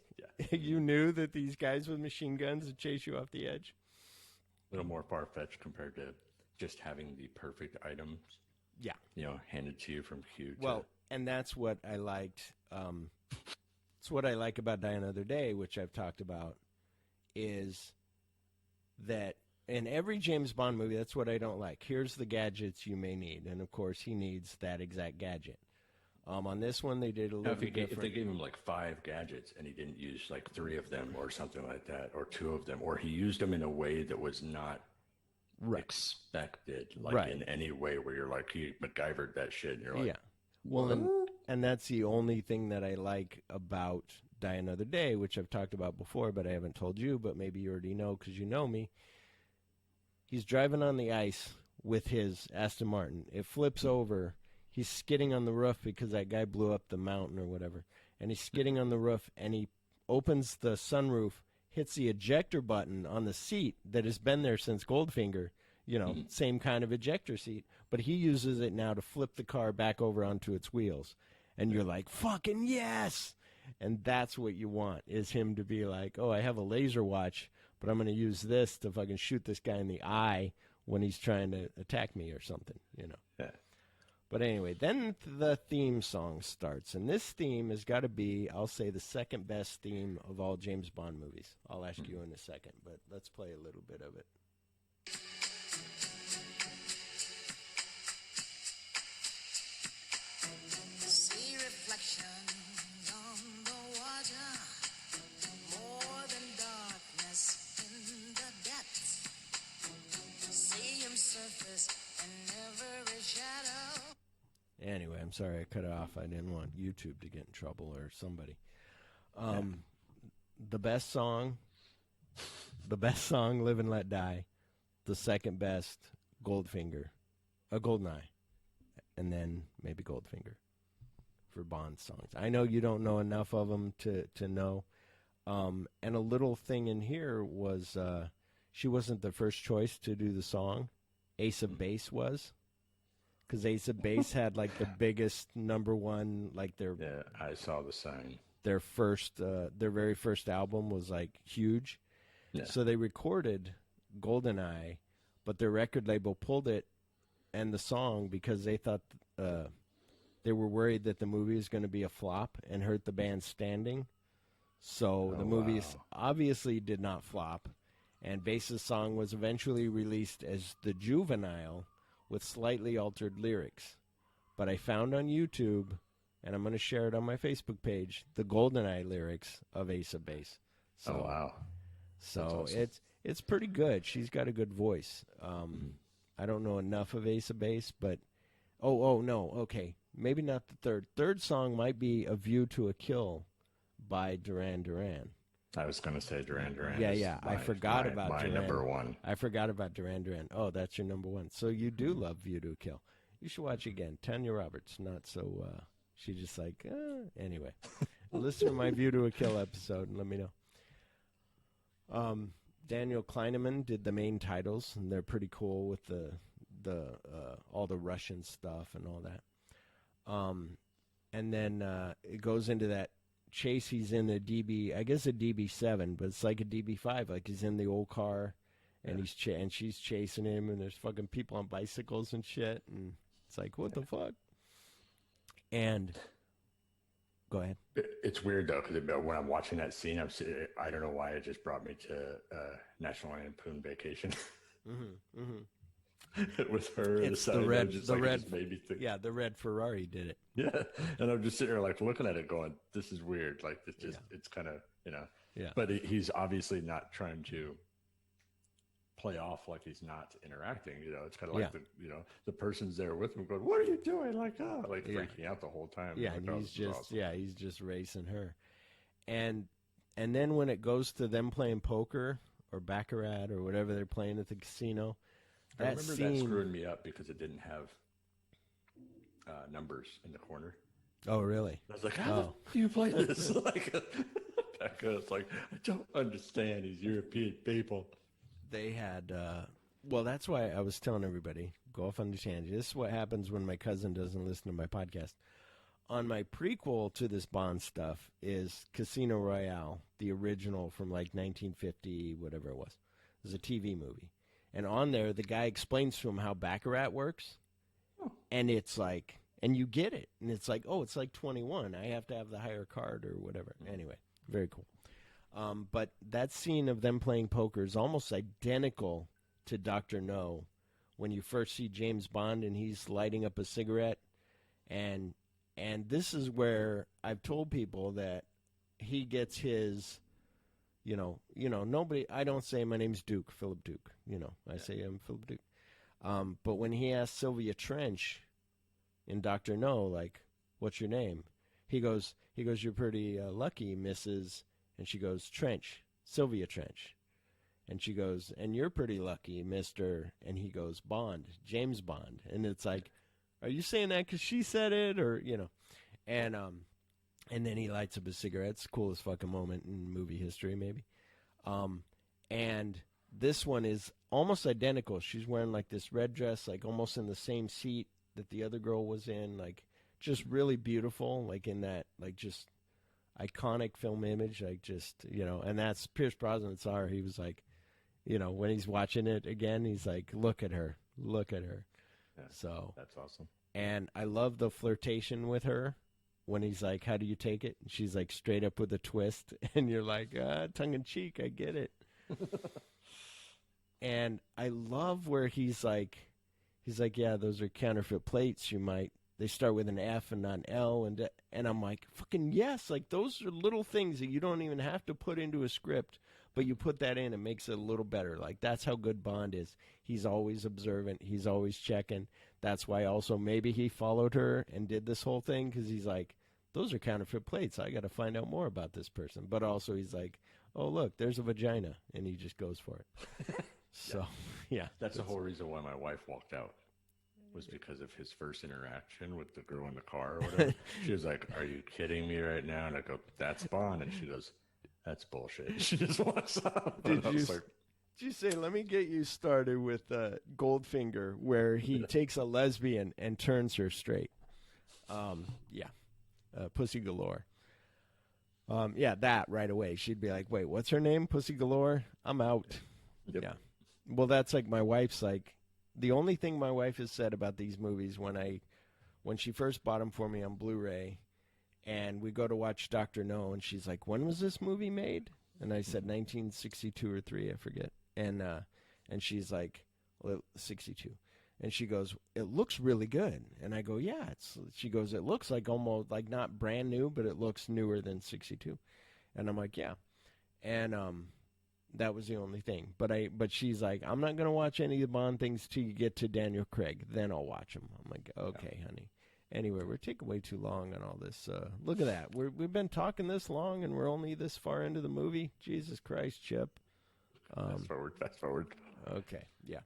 you knew that these guys with machine guns would chase you off the edge. A little more far-fetched compared to just having the perfect items, you know, handed to you from Q. Well, and that's what I liked. It's what I like about Die Another Day, which I've talked about, is that in every James Bond movie, that's what I don't like. Here's the gadgets you may need, and of course, he needs that exact gadget. On this one, they did a little bit different. If they gave him like 5 gadgets and he didn't use like 3 of them or something like that, or 2 of them, or he used them in a way that was not expected, like in any way where you're like, he MacGyvered that shit, and you're like, well, and that's the only thing that I like about Die Another Day, which I've talked about before, but I haven't told you, but maybe you already know because you know me. He's driving on the ice with his Aston Martin. It flips over. He's skidding on the roof because that guy blew up the mountain or whatever. And he's skidding on the roof, and he opens the sunroof, hits the ejector button on the seat that has been there since Goldfinger, you know, same kind of ejector seat. But he uses it now to flip the car back over onto its wheels. And you're like, fucking yes! And that's what you want, is him to be like, oh, I have a laser watch, but I'm going to use this to fucking shoot this guy in the eye when he's trying to attack me or something, you know. Yeah. But anyway, then the theme song starts. And this theme has got to be, I'll say, the second best theme of all James Bond movies. I'll ask you in a second, but let's play a little bit of it. See reflections on the water, more than darkness in the depths. See him surface in every shadow. Anyway, I'm sorry I cut it off. I didn't want YouTube to get in trouble or somebody. The best song, Live and Let Die. The second best, GoldenEye. And then maybe Goldfinger for Bond songs. I know you don't know enough of them to know. And a little thing in here was she wasn't the first choice to do the song. Ace of Base was. Because Ace of Base had like the biggest number one, like their I saw the sign. Their very first album was like huge. Yeah. So they recorded GoldenEye, but their record label pulled it and the song because they thought they were worried that the movie was going to be a flop and hurt the band's standing. So the movie obviously did not flop, and Base's song was eventually released as The Juvenile with slightly altered lyrics. But I found on YouTube, and I'm going to share it on my Facebook page, the GoldenEye lyrics of Ace of Base. So, oh, wow. So awesome. It's pretty good. She's got a good voice. I don't know enough of Ace of Base, but... no, okay. Maybe not the third. Third song might be A View to a Kill by Duran Duran. I was going to say Duran Duran. Yeah. I forgot about my Duran. number one. I forgot about Duran Duran. Oh, that's your number one. So you do love View to a Kill. You should watch it again. Tanya Roberts, not so... she just like... Anyway, listen to my View to a Kill episode and let me know. Daniel Kleineman did the main titles, and they're pretty cool with the all the Russian stuff and all that. And then it goes into that chase. He's in a DB, I guess a DB7, but it's like a DB5. Like he's in the old car, and she's chasing him, and there's fucking people on bicycles and shit, and it's like, what the fuck? And go ahead. It's weird though, because when I'm watching that scene, I don't know why it just brought me to National Lampoon Vacation. With her, it's the red, the red Ferrari did it. Yeah, and I'm just sitting there like looking at it, going, "This is weird." Like it's kind of Yeah. But he's obviously not trying to play off like he's not interacting. It's kind of like the person's there with him, going, "What are you doing?" Like freaking out the whole time. Yeah, like, and he's just racing her, and then when it goes to them playing poker or baccarat or whatever they're playing at the casino. I remember that screwing me up because it didn't have numbers in the corner. Oh, really? I was like, how do you play this? It's like, I don't understand these European people. They had, well, that's why I was telling everybody, go off on the tangent. This is what happens when my cousin doesn't listen to my podcast. On my prequel to this Bond stuff is Casino Royale, the original from like 1950, whatever it was. It was a TV movie. And on there, the guy explains to him how Baccarat works. Oh. And it's like, and you get it. And it's like, oh, it's like 21. I have to have the higher card or whatever. Anyway, very cool. But that scene of them playing poker is almost identical to Dr. No when you first see James Bond and he's lighting up a cigarette. And this is where I've told people that he gets his... nobody, I don't say my name's Duke, Phillip Duke. I say I'm Phillip Duke. But when he asked Sylvia Trench in Dr. No, like, what's your name? He goes, you're pretty lucky, Mrs. And she goes, Trench, Sylvia Trench. And she goes, and you're pretty lucky, Mr. And he goes, Bond, James Bond. And it's like, are you saying that because she said it or, and then he lights up his cigarette. It's the coolest fucking moment in movie history, maybe. And this one is almost identical. She's wearing like this red dress, like almost in the same seat that the other girl was in, like just really beautiful, like in that, like just iconic film image, like just, and that's Pierce Brosnan saw her. He was like, when he's watching it again, he's like, look at her. Yeah, So that's awesome. and I love the flirtation with her when he's like, "How do you take it?" And she's like, "Straight up with a twist," and you're like, "Tongue in cheek, I get it." And I love where he's like, "Yeah, those are counterfeit plates. They start with an F and not an L," and I'm like, "Fucking yes!" Like those are little things that you don't even have to put into a script, but you put that in, it makes it a little better. Like that's how good Bond is. He's always observant. He's always checking. That's why also maybe he followed her and did this whole thing because he's like, "Those are counterfeit plates. I got to find out more about this person." But also he's like, "Oh look, there's a vagina," and he just goes for it. So yeah, That's the whole reason why my wife walked out. Was because of his first interaction with the girl in the car or whatever. She was like, "Are you kidding me right now?" And I go, "That's Bond." And she goes, "That's bullshit." She just walks off. Did you say, let me get you started with Goldfinger, where he takes a lesbian and turns her straight? Pussy Galore. That right away. She'd be like, "Wait, what's her name? Pussy Galore? I'm out." Yep. Yeah. Well, that's like my wife's like, the only thing my wife has said about these movies when she first bought them for me on Blu-ray, and we go to watch Dr. No, and she's like, "When was this movie made?" And I said 1962 or 3, I forget. And she's like, well, 62. And she goes, "It looks really good." And I go, "Yeah." She goes, "It looks like almost like not brand new, but it looks newer than 62." And I'm like, "Yeah." And that was the only thing. But she's like, "I'm not going to watch any of the Bond things till you get to Daniel Craig. Then I'll watch them." I'm like, "Okay, honey." Anyway, we're taking way too long on all this. Look at that. We've been talking this long, and we're only this far into the movie. Jesus Christ, Chip. Fast forward. Okay, yeah.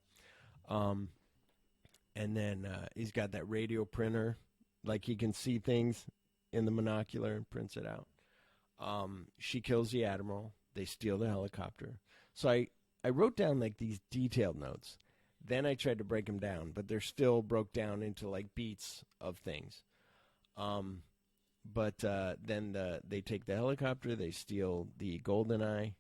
And then he's got that radio printer. Like he can see things in the monocular and prints it out. She kills the Admiral. They steal the helicopter. So I wrote down like these detailed notes. Then I tried to break them down, but they're still broke down into like beats of things. But then they take the helicopter, they steal the GoldenEye,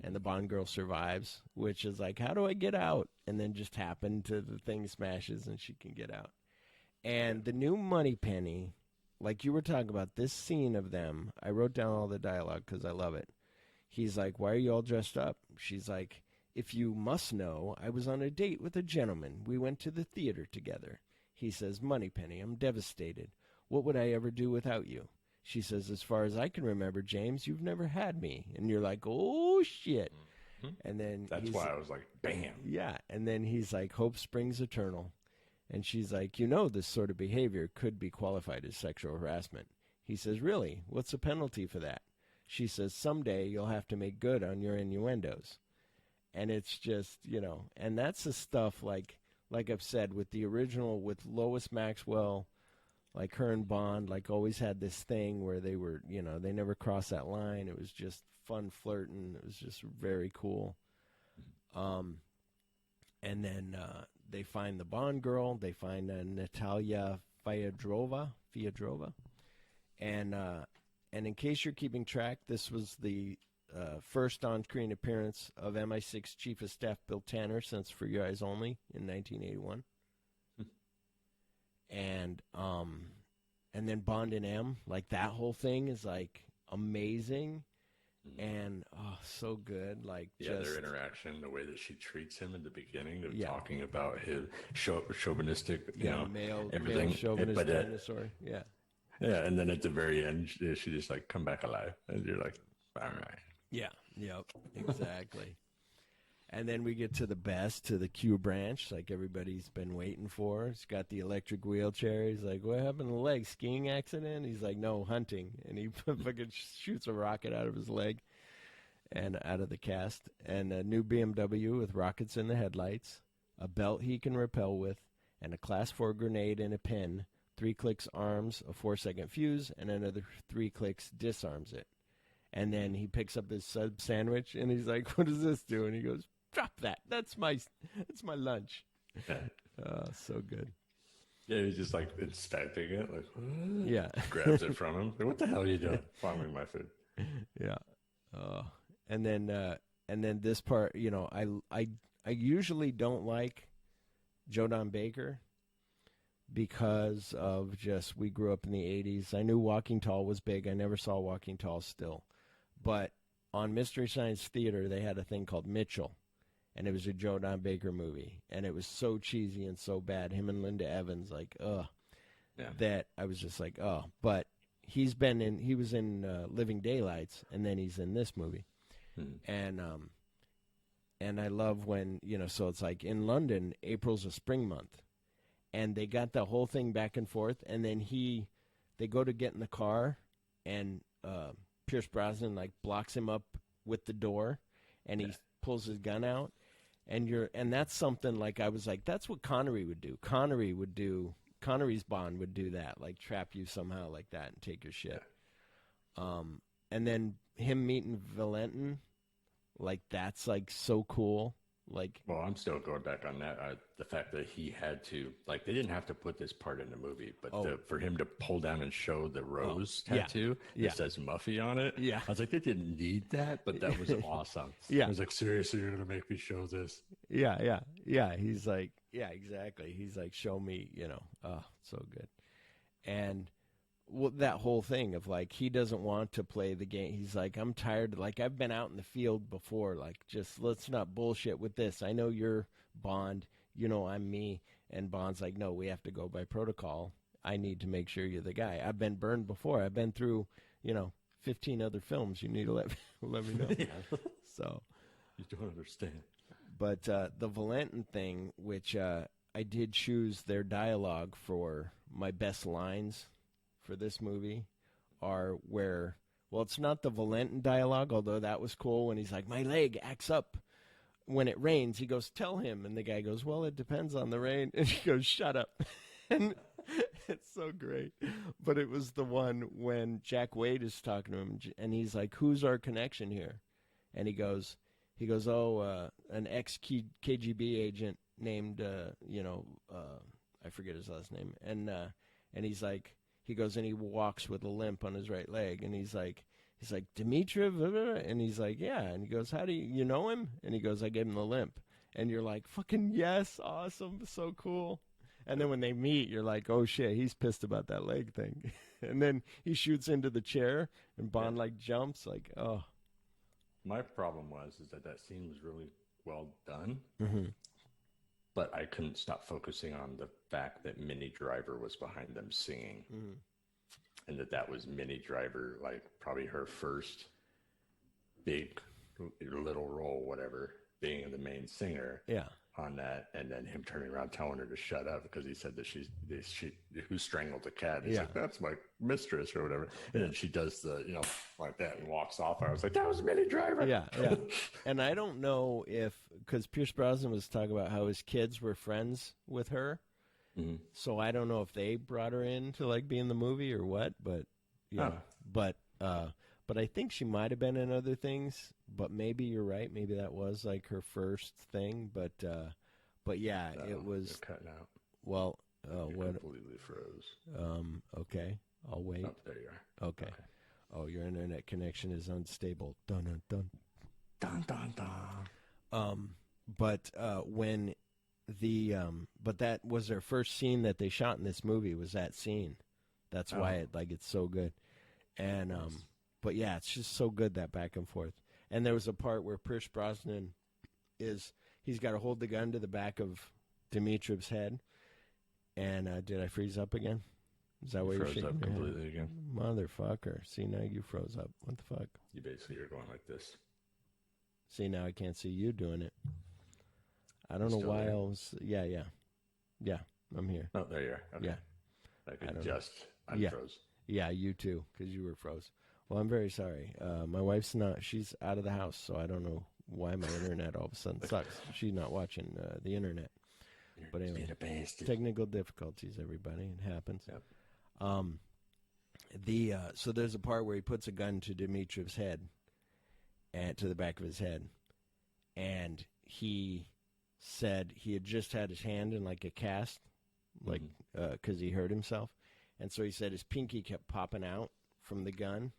and the Bond girl survives, which is like, how do I get out? And then just happen to the thing smashes and she can get out. And the new Moneypenny, like you were talking about, this scene of them, I wrote down all the dialogue because I love it. He's like, "Why are you all dressed up?" She's like, "If you must know, I was on a date with a gentleman. We went to the theater together." He says, "Moneypenny, I'm devastated. What would I ever do without you?" She says, "As far as I can remember, James, you've never had me." And you're like, "Oh, shit." Mm-hmm. And then that's why I was like, bam. Yeah. And then he's like, "Hope springs eternal." And she's like, "This sort of behavior could be qualified as sexual harassment." He says, "Really? What's the penalty for that?" She says, "Someday you'll have to make good on your innuendos." And it's just, and that's the stuff like I've said with the original, with Lois Maxwell, like her and Bond, like always had this thing where they were, they never crossed that line. It was just fun flirting. It was just very cool. And then they find the Bond girl. They find Natalia Fyodorova. And in case you're keeping track, this was the first on-screen appearance of MI6 Chief of Staff Bill Tanner since For Your Eyes Only in 1981. And then Bond and M, like that whole thing is like amazing and so good. Like their interaction, the way that she treats him in the beginning, they're talking about his chauvinistic, male chauvinist dinosaur. Yeah. Yeah, and then at the very end, she just like, "Come back alive," and you're like, "All right." Yeah. Yep. Exactly. And then we get to the Q branch, like everybody's been waiting for. He's got the electric wheelchair. He's like, "What happened to the leg? Skiing accident?" He's like, "No, hunting." And he fucking shoots a rocket out of his leg and out of the cast. And a new BMW with rockets in the headlights, a belt he can rappel with, and a Class 4 grenade and a pin. 3 clicks arms a 4-second fuse, and another 3 clicks disarms it. And then he picks up his sub sandwich, and he's like, "What does this do?" And he goes, "Drop that. That's my lunch." So good. Yeah, he's just like inspecting it, like, "What?" Yeah. Grabs it from him. Like, "What the hell are you doing? Farming my food." Yeah. And then this part, I usually don't like Joe Don Baker. because of just, we grew up in the 80s. I knew Walking Tall was big. I never saw Walking Tall still. But on Mystery Science Theater, they had a thing called Mitchell, and it was a Joe Don Baker movie, and it was so cheesy and so bad. Him and Linda Evans, like, that I was just like, but he was in Living Daylights, and then he's in this movie. And I love when, so it's like in London, April's a spring month, and they got the whole thing back and forth, and then they go to get in the car, and Pierce Brosnan like blocks him up with the door, and he pulls his gun out, and that's something like, I was like, that's what Connery would do. Connery's Bond would do that, like trap you somehow like that and take your shit. And then him meeting Valentin, like that's like so cool. Like, well, I'm still going back on that. The fact that he had to, like, they didn't have to put this part in the movie, but for him to pull down and show the rose tattoo that says Muffy on it. I was like, they didn't need that, but that was awesome. I was like, seriously, you're gonna make me show this? He's like, exactly. He's like, show me, so good. And that whole thing of like, he doesn't want to play the game. He's like, I'm tired. Like, I've been out in the field before. Like, just let's not bullshit with this. I know you're Bond. I'm me. And Bond's like, no, we have to go by protocol. I need to make sure you're the guy. I've been burned before. I've been through, 15 other films. You need to let me know. So you don't understand. But the Valentin thing, which I did choose their dialogue for my best lines for this movie, are where, well, it's not the Valentin dialogue, although that was cool when he's like, my leg acts up when it rains. He goes, tell him. And the guy goes, well, it depends on the rain. And he goes, shut up. And it's so great. But it was the one when Jack Wade is talking to him, and he's like, who's our connection here? And he goes, an ex-KGB agent named, I forget his last name. And he's like, he goes, and he walks with a limp on his right leg. And he's like, Dimitrov? And he's like, yeah. And he goes, how do you know him? And he goes, I gave him the limp. And you're like, fucking yes, awesome, so cool. And then when they meet, you're like, oh shit, he's pissed about that leg thing. And then he shoots into the chair, and Bond like jumps, like, oh. My problem is that scene was really well done, but I couldn't stop focusing on the fact that Minnie Driver was behind them singing, and that was Minnie Driver, like probably her first big little role, whatever, being the main singer. On that, and then him turning around telling her to shut up because he said that she who strangled the cat. He's like, that's my mistress or whatever. And then she does the like that and walks off. I was like, that was Minnie Driver. And I don't know if, because Pierce Brosnan was talking about how his kids were friends with her, so I don't know if they brought her in to like be in the movie or what. But but I think she might have been in other things, but maybe you're right. Maybe that was like her first thing, but yeah, it was cutting out. Well, what completely froze. Okay, I'll wait. Oh, there you are. Okay. Oh, your internet connection is unstable. Dun dun dun. Dun dun dun. But when but that was their first scene that they shot in this movie, was that scene. That's why it's so good. And but yeah, it's just so good, that back and forth. And there was a part where Pierce Brosnan he's got to hold the gun to the back of Dimitrov's head. And did I freeze up again? Is that what you're shaking? Froze up completely again. Motherfucker. See, now you froze up. What the fuck? You basically are going like this. See, now I can't see you doing it. I don't know why I was... Yeah, I'm here. Oh, there you are. Okay. Yeah. I could just unfroze. Yeah, you too, because you were froze. Well, I'm very sorry. My wife's she's out of the house, so I don't know why my internet all of a sudden sucks. She's not watching the internet. But anyway, technical difficulties, everybody. It happens. Yep. So there's a part where he puts a gun to Dimitrov's head, and to the back of his head, and he said he had just had his hand in like a cast, like because he hurt himself, and so he said his pinky kept popping out from the gun,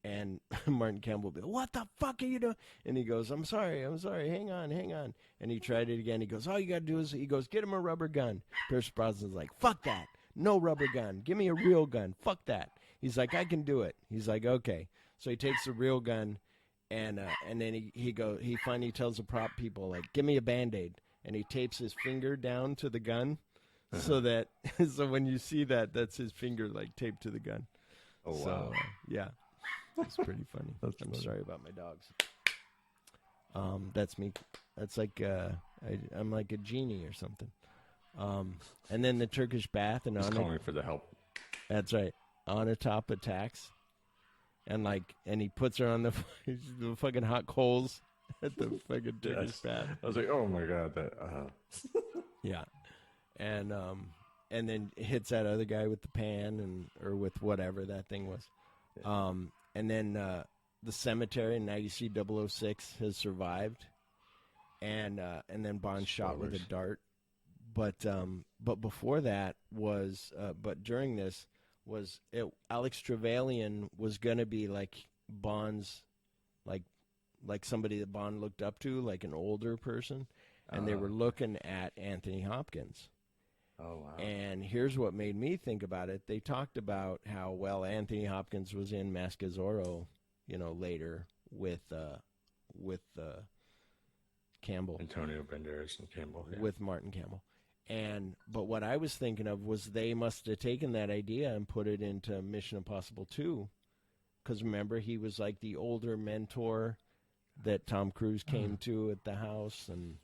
And Martin Campbell will be, what the fuck are you doing? And he goes, I'm sorry, hang on. And he tried it again. He goes, all you got to do is, he goes, get him a rubber gun. Pierce Brosnan's like, fuck that. No rubber gun. Give me a real gun. Fuck that. He's like, I can do it. He's like, okay. So he takes the real gun, and then he finally tells the prop people, like, give me a Band-Aid. And he tapes his finger down to the gun so when you see that, that's his finger, like, taped to the gun. Oh, wow. So, yeah. It's pretty funny. I'm sorry about my dogs. That's me. That's like I'm like a genie or something. And then the Turkish bath and he's calling for the help. That's right. Onatop attacks, and he puts her on the fucking hot coals at the fucking Turkish bath. I was like, oh my god, that. Yeah, and then hits that other guy with the pan or with whatever that thing was. Yeah. And then the cemetery, now you see 006 has survived, and then Bond shot with a dart. But before that was, but during this was Alex Trevelyan was gonna be like Bond's, like somebody that Bond looked up to, like an older person, and they were looking at Anthony Hopkins. Oh, wow. And here's what made me think about it. They talked about how, well, Anthony Hopkins was in Mask of Zorro, later with Campbell. Antonio Banderas and Campbell. Yeah. With Martin Campbell. But what I was thinking of was they must have taken that idea and put it into Mission Impossible 2. Because remember, he was like the older mentor that Tom Cruise came to at the house, and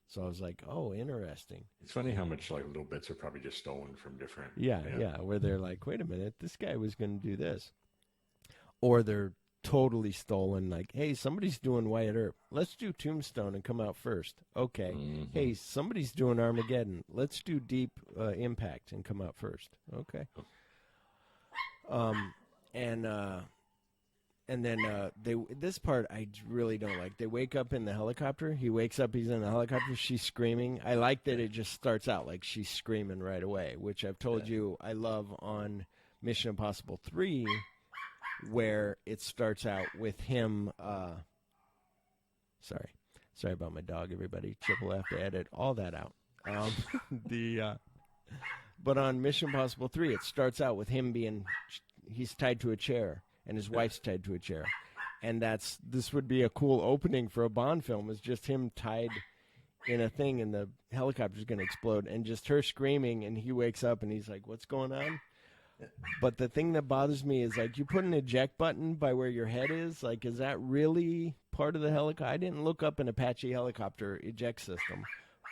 so I was like, oh, interesting. It's funny how much like little bits are probably just stolen from different. Yeah, where they're like, wait a minute, this guy was going to do this. Or they're totally stolen, like, hey, somebody's doing Wyatt Earp. Let's do Tombstone and come out first. Okay. Mm-hmm. Hey, somebody's doing Armageddon. Let's do Deep Impact and come out first. Okay. And then this part I really don't like. They wake up in the helicopter. He wakes up, he's in the helicopter. She's screaming. I like that it just starts out like she's screaming right away, which I've told you I love on Mission Impossible 3, where it starts out with him. Sorry about my dog, everybody. Triple F to edit all that out. But on Mission Impossible 3, it starts out with him he's tied to a chair. And his wife's tied to a chair. And this would be a cool opening for a Bond film, is just him tied in a thing and the helicopter's going to explode. And just her screaming, and he wakes up and he's like, what's going on? But the thing that bothers me is, like, you put an eject button by where your head is. Like, is that really part of the helicopter? I didn't look up an Apache helicopter eject system,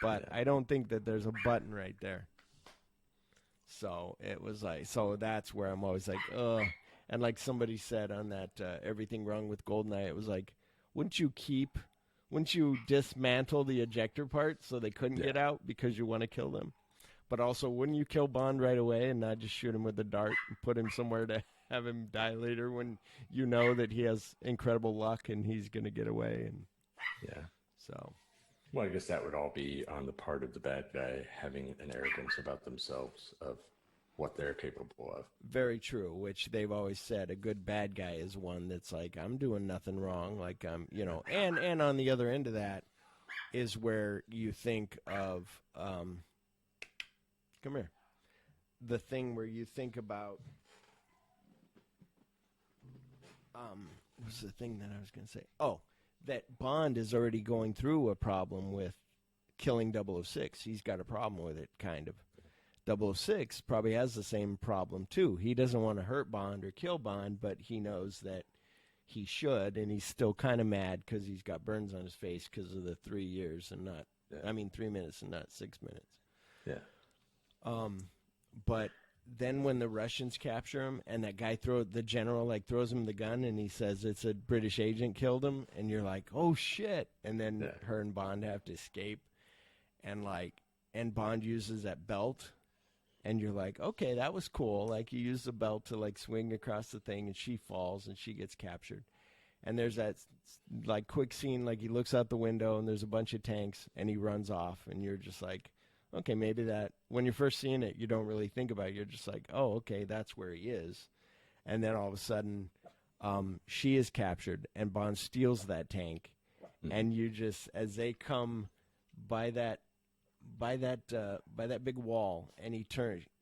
but I don't think that there's a button right there. So it was like, so that's where I'm always like, ugh. And like somebody said on that Everything Wrong with GoldenEye, it was like, wouldn't you dismantle the ejector part so they couldn't get out because you want to kill them? But also, wouldn't you kill Bond right away and not just shoot him with a dart and put him somewhere to have him die later when you know that he has incredible luck and he's going to get away? And so. Well, I guess that would all be on the part of the bad guy having an arrogance about themselves of what they're capable of. Very true, which they've always said a good bad guy is one that's like, I'm doing nothing wrong, like I'm, and on the other end of that is where you think of, come here, the thing where you think about, what's the thing that I was going to say? Oh, that Bond is already going through a problem with killing 006. He's got a problem with it, kind of. 006 probably has the same problem, too. He doesn't want to hurt Bond or kill Bond, but he knows that he should, and he's still kind of mad because he's got burns on his face because of the 3 years and not, 3 minutes and not 6 minutes. Yeah. But then when the Russians capture him and that guy the general throws him the gun and he says it's a British agent killed him, and you're like, oh shit. And then her and Bond have to escape, and Bond uses that belt. And you're like, okay, that was cool. Like, you use the belt to, swing across the thing, and she falls, and she gets captured. And there's that, quick scene, he looks out the window, and there's a bunch of tanks, and he runs off. And you're just like, okay, maybe that, when you're first seeing it, you don't really think about it. You're just like, oh, okay, that's where he is. And then all of a sudden, she is captured, and Bond steals that tank, and you just, as they come by that big wall, and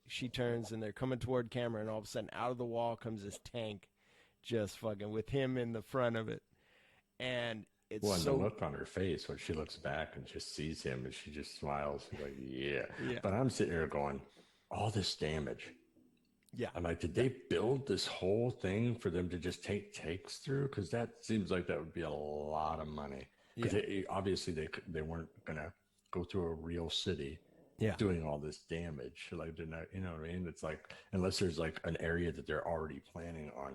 she turns, and they're coming toward camera, and all of a sudden, out of the wall comes this tank, just fucking with him in the front of it, and it's the look on her face when she looks back and just sees him, and she just smiles, like, yeah. But I'm sitting here going, all this damage. Yeah. I'm like, did they build this whole thing for them to just take takes through? Because that seems like that would be a lot of money. Because obviously they weren't going to go through a real city doing all this damage. Like, they're not, you know what I mean? It's like, unless there's like an area that they're already planning on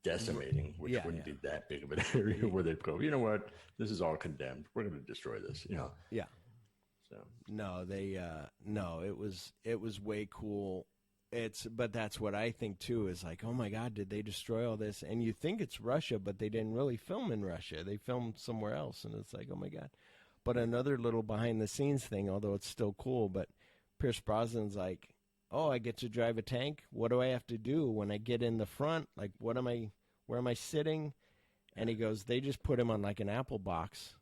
decimating, which wouldn't be that big of an area where they'd go, you know what? This is all condemned. We're going to destroy this, you know? Yeah. So. No, it was way cool. But that's what I think too, is like, oh my God, did they destroy all this? And you think it's Russia, but they didn't really film in Russia. They filmed somewhere else, and it's like, oh my God. But another little behind the scenes thing, although it's still cool, but Pierce Brosnan's like, oh, I get to drive a tank. What do I have to do when I get in the front? Like, where am I sitting? And he goes, they just put him on like an Apple box,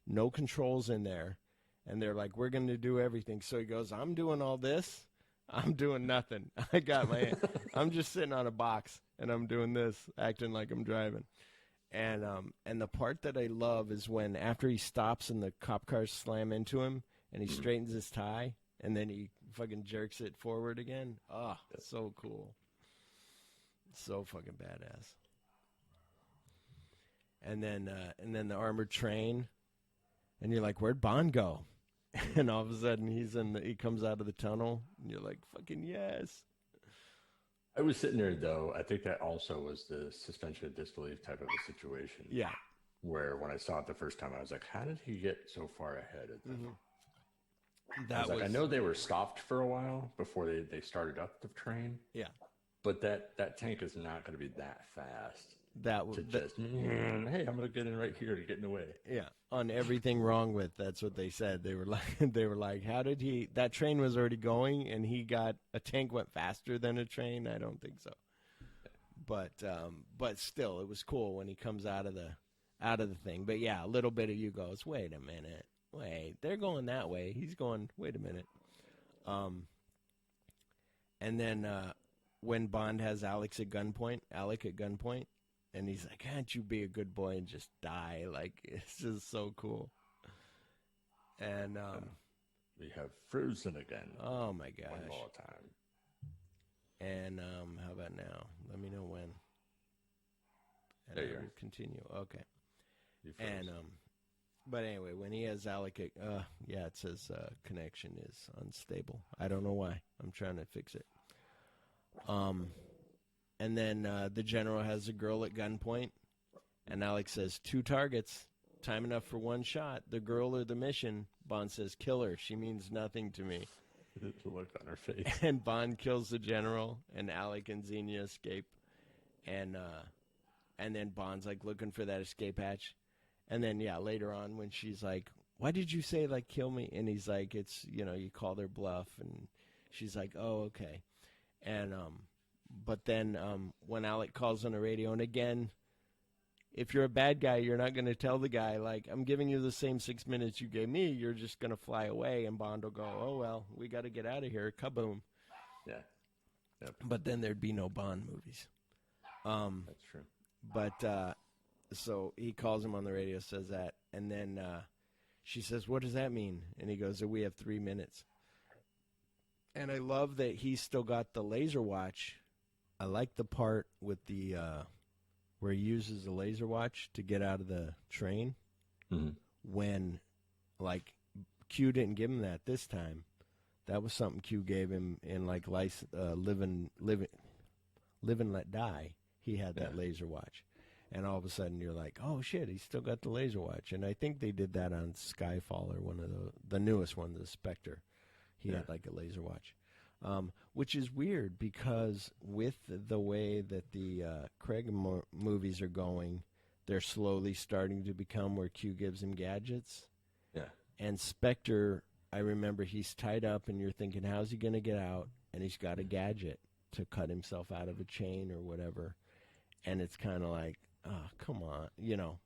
no controls in there. And they're like, we're going to do everything. So he goes, I'm doing all this. I'm doing nothing. I'm just sitting on a box, and I'm doing this, acting like I'm driving. And the part that I love is when after he stops and the cop cars slam into him, and he straightens his tie, and then he fucking jerks it forward again. Oh, so cool. So fucking badass. And then the armored train, and you're like, where'd Bond go? And all of a sudden he comes out of the tunnel, and you're like, fucking yes. I was sitting there, though. I think that also was the suspension of disbelief type of a situation. Yeah. Where when I saw it the first time, I was like, how did he get so far ahead of them? Mm-hmm. I know they were stopped for a while before they started up the train. Yeah. But that tank is not going to be that fast. Hey, I'm going to get in right here to get in the way. Yeah. On everything wrong with, that's what they said. They were like, how did that train was already going, and a tank went faster than a train? I don't think so. But still, it was cool when he comes out of the thing. But yeah, a little bit of you goes, wait a minute. Wait, they're going that way. He's going, wait a minute. And then when Bond has Alec at gunpoint, and he's like, can't you be a good boy and just die? Like, it's just so cool. And we have Frozen again. Oh, my gosh. One more time. And how about now? Let me know when. And there you will continue. Okay. And but anyway, when he has Alec, it says connection is unstable. I don't know why. I'm trying to fix it. And then the general has a girl at gunpoint, and Alex says, 2 targets, time enough for 1 shot. The girl or the mission. Bond says, kill her. She means nothing to me. The look on her face. And Bond kills the general, and Alec and Xenia escape. And then Bond's like looking for that escape hatch. And then, later on when she's like, why did you say, like, kill me? And he's like, it's, you call their bluff. And she's like, oh, okay. And, but then when Alec calls on the radio, and again, if you're a bad guy, you're not going to tell the guy, like, I'm giving you the same 6 minutes you gave me. You're just going to fly away, and Bond will go, oh, well, we got to get out of here. Kaboom. Yeah. Yep. But then there'd be no Bond movies. That's true. But so he calls him on the radio, says that, and then she says, what does that mean? And he goes, we have 3 minutes. And I love that he's still got the laser watch. I like the part with the where he uses the laser watch to get out of the train. Mm-hmm. When, like, Q didn't give him that this time. That was something Q gave him in, like, Live and Let Die. He had that laser watch. And all of a sudden you're like, oh, shit, he's still got the laser watch. And I think they did that on Skyfall, or one of the newest one, the Spectre. He had, like, a laser watch. Which is weird, because with the way that the Craig movies are going, they're slowly starting to become where Q gives him gadgets. Yeah. And Spectre, I remember he's tied up, and you're thinking, how's he going to get out? And he's got a gadget to cut himself out of a chain or whatever. and it's kind of like, oh, come on,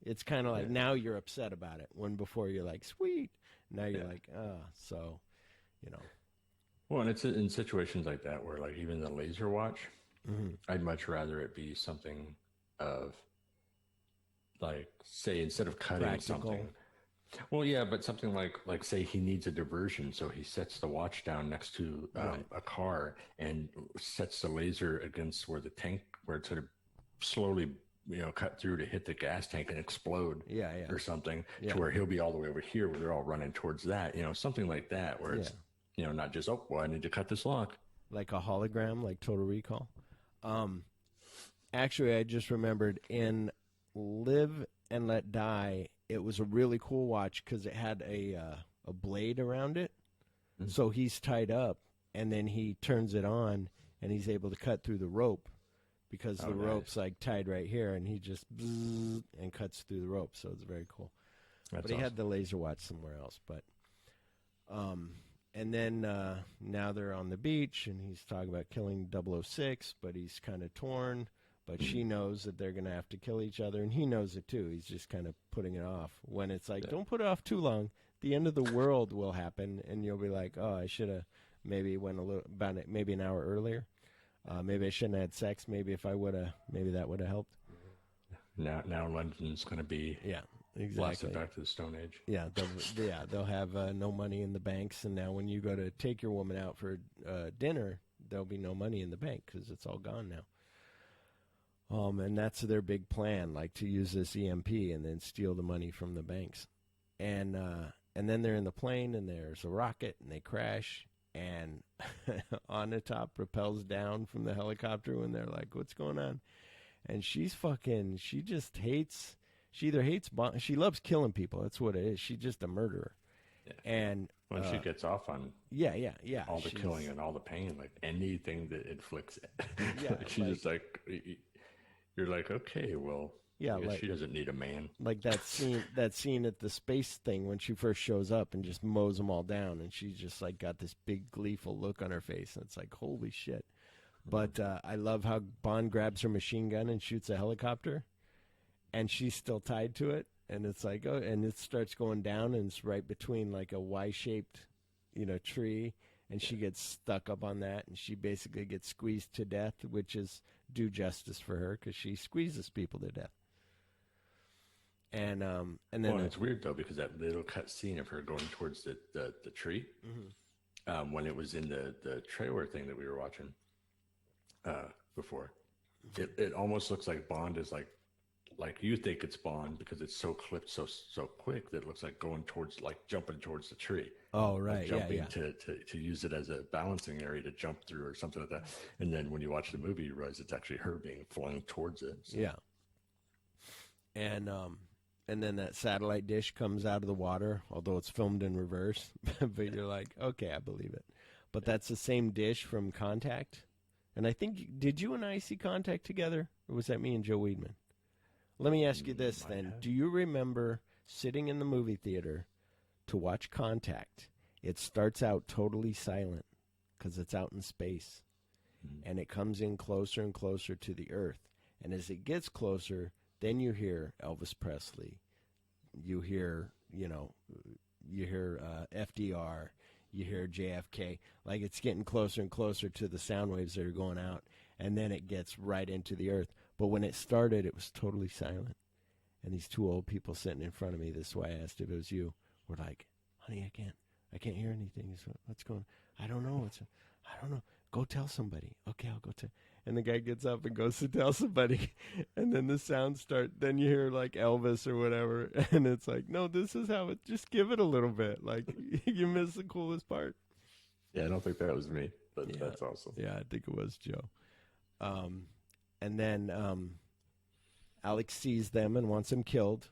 it's kind of like now you're upset about it when before you're like, sweet, now you're like, so, Well, and it's in situations like that where, like, even the laser watch, I'd much rather it be something of, like, say, instead of cutting Practical. something. Well, yeah, but something like say he needs a diversion, so he sets the watch down next to a car and sets the laser against where the tank, where it's going to slowly, cut through to hit the gas tank and explode, or something, to where he'll be all the way over here where they're all running towards that, something like that, where it's, not just, oh, well, I need to cut this lock. Like a hologram, like Total Recall. Actually, I just remembered in Live and Let Die, it was a really cool watch because it had a blade around it. Mm-hmm. So he's tied up, and then he turns it on, and he's able to cut through the rope because the rope's like tied right here, and he just and cuts through the rope. So it's very cool. But he had the laser watch somewhere else. But and then now they're on the beach, and he's talking about killing 006, but he's kind of torn. But she knows that they're going to have to kill each other, and he knows it too. He's just kind of putting it off. When it's like, don't put it off too long. The end of the world will happen, and you'll be like, oh, I should have maybe went maybe an hour earlier. Maybe I shouldn't have had sex. Maybe if I would have, maybe that would have helped. Now London's going to be blasted back to the Stone Age. Yeah, they'll have no money in the banks, and now when you go to take your woman out for dinner, there'll be no money in the bank because it's all gone now. And that's their big plan, like to use this EMP and then steal the money from the banks. And then they're in the plane, and there's a rocket, and they crash, and on top rappels down from the helicopter when they're like, what's going on? And she either hates Bond, she loves killing people. That's what it is. She's just a murderer. Yeah. And when she gets off on all the killing and all the pain, like anything that inflicts it. Yeah, she's just like, you're like, okay, well, she doesn't need a man. Like that scene at the space thing when she first shows up and just mows them all down, and she's just like got this big gleeful look on her face, and it's like, holy shit. But I love how Bond grabs her machine gun and shoots a helicopter, and she's still tied to it, and it's like, oh, and it starts going down, and it's right between like a Y-shaped, tree, and she gets stuck up on that, and she basically gets squeezed to death, which is do justice for her because she squeezes people to death. And then it's weird though because that little cut scene of her going towards the tree, when it was in the trailer thing that we were watching before, it almost looks like Bond is like you think it's Bond because it's so clipped so quick that it looks like going towards, like jumping towards the tree. Oh, right. Like jumping to use it as a balancing area to jump through or something like that. And then when you watch the movie, you realize it's actually her being flung towards it. So. Yeah. And then that satellite dish comes out of the water, although it's filmed in reverse. But you're like, okay, I believe it. But that's the same dish from Contact. And I think, did you and I see Contact together? Or was that me and Joe Weedman? Let me ask you this then. Do you remember sitting in the movie theater to watch Contact? It starts out totally silent because it's out in space. And it comes in closer and closer to the Earth. And as it gets closer, then you hear Elvis Presley. You hear, FDR. You hear JFK. Like it's getting closer and closer to the sound waves that are going out. And then it gets right into the Earth. But when it started, it was totally silent. And these two old people sitting in front of me, this is why I asked if it was you, were like, honey, I can't hear anything. What's going on? I don't know. I don't know. Go tell somebody. Okay, I'll go tell. And the guy gets up and goes to tell somebody. And then the sounds start. Then you hear like Elvis or whatever. And it's like, no, this is how it, just give it a little bit. Like you missed the coolest part. Yeah, I don't think that was me, but that's awesome. Yeah, I think it was Joe. And then Alex sees them and wants them killed,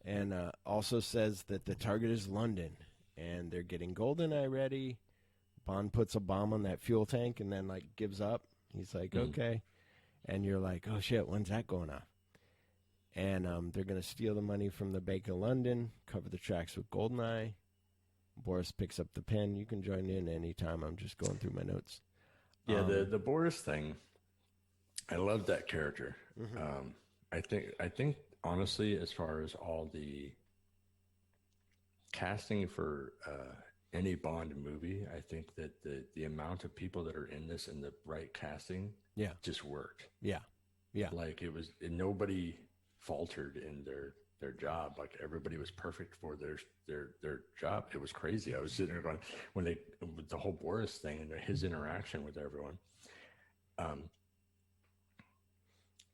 and also says that the target is London, and they're getting GoldenEye ready. Bond puts a bomb on that fuel tank and then like gives up. He's like, okay. And you're like, oh shit, when's that going off? And they're going to steal the money from the Bank of London, cover the tracks with GoldenEye. Boris picks up the pen. You can join in anytime. I'm just going through my notes. Yeah, the Boris thing, I love that character. I think honestly, as far as all the casting for any Bond movie, I think that the amount of people that are in this and the right casting, just worked. Yeah. Like nobody faltered in their job. Like everybody was perfect for their job. It was crazy. I was sitting there going, with the whole Boris thing and his interaction with everyone.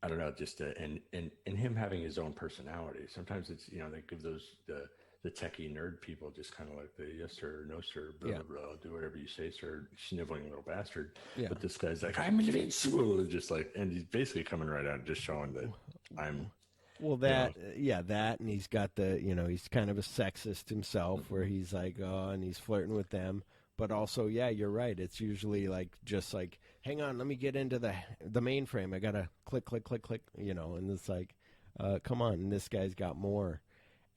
I don't know, just and him having his own personality. Sometimes it's, they give the techie nerd people just kind of like the yes sir, no sir, blah blah blah, do whatever you say, sir, sniveling little bastard. Yeah. But this guy's like, I'm invincible, just like, and he's basically coming right out, just showing that I'm. Well, that, and he's got the, he's kind of a sexist himself, where he's like, oh, and he's flirting with them. But also, you're right. It's usually like, just like, hang on, let me get into the mainframe. I got to click, and it's like, come on. And this guy's got more.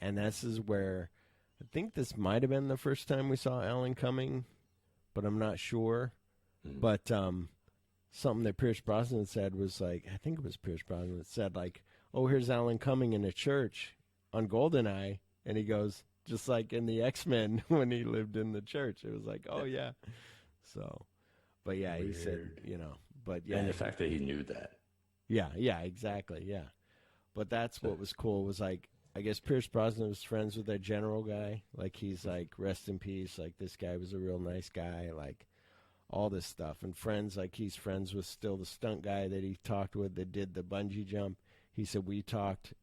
And this is where, I think this might have been the first time we saw Alan Cumming, but I'm not sure. But something that Pierce Brosnan said was like, I think it was Pierce Brosnan that said like, oh, here's Alan Cumming in a church on GoldenEye. And he goes, just like in the X-Men when he lived in the church. It was like, oh, yeah. So, but yeah, weird. He said, but yeah. And the fact that he knew that. Yeah, exactly, yeah. But that's what was cool, was like, I guess Pierce Brosnan was friends with that general guy. Like, he's like, rest in peace. Like, this guy was a real nice guy. Like, all this stuff. And friends, like, he's friends with still the stunt guy that he talked with that did the bungee jump. He said, we talked,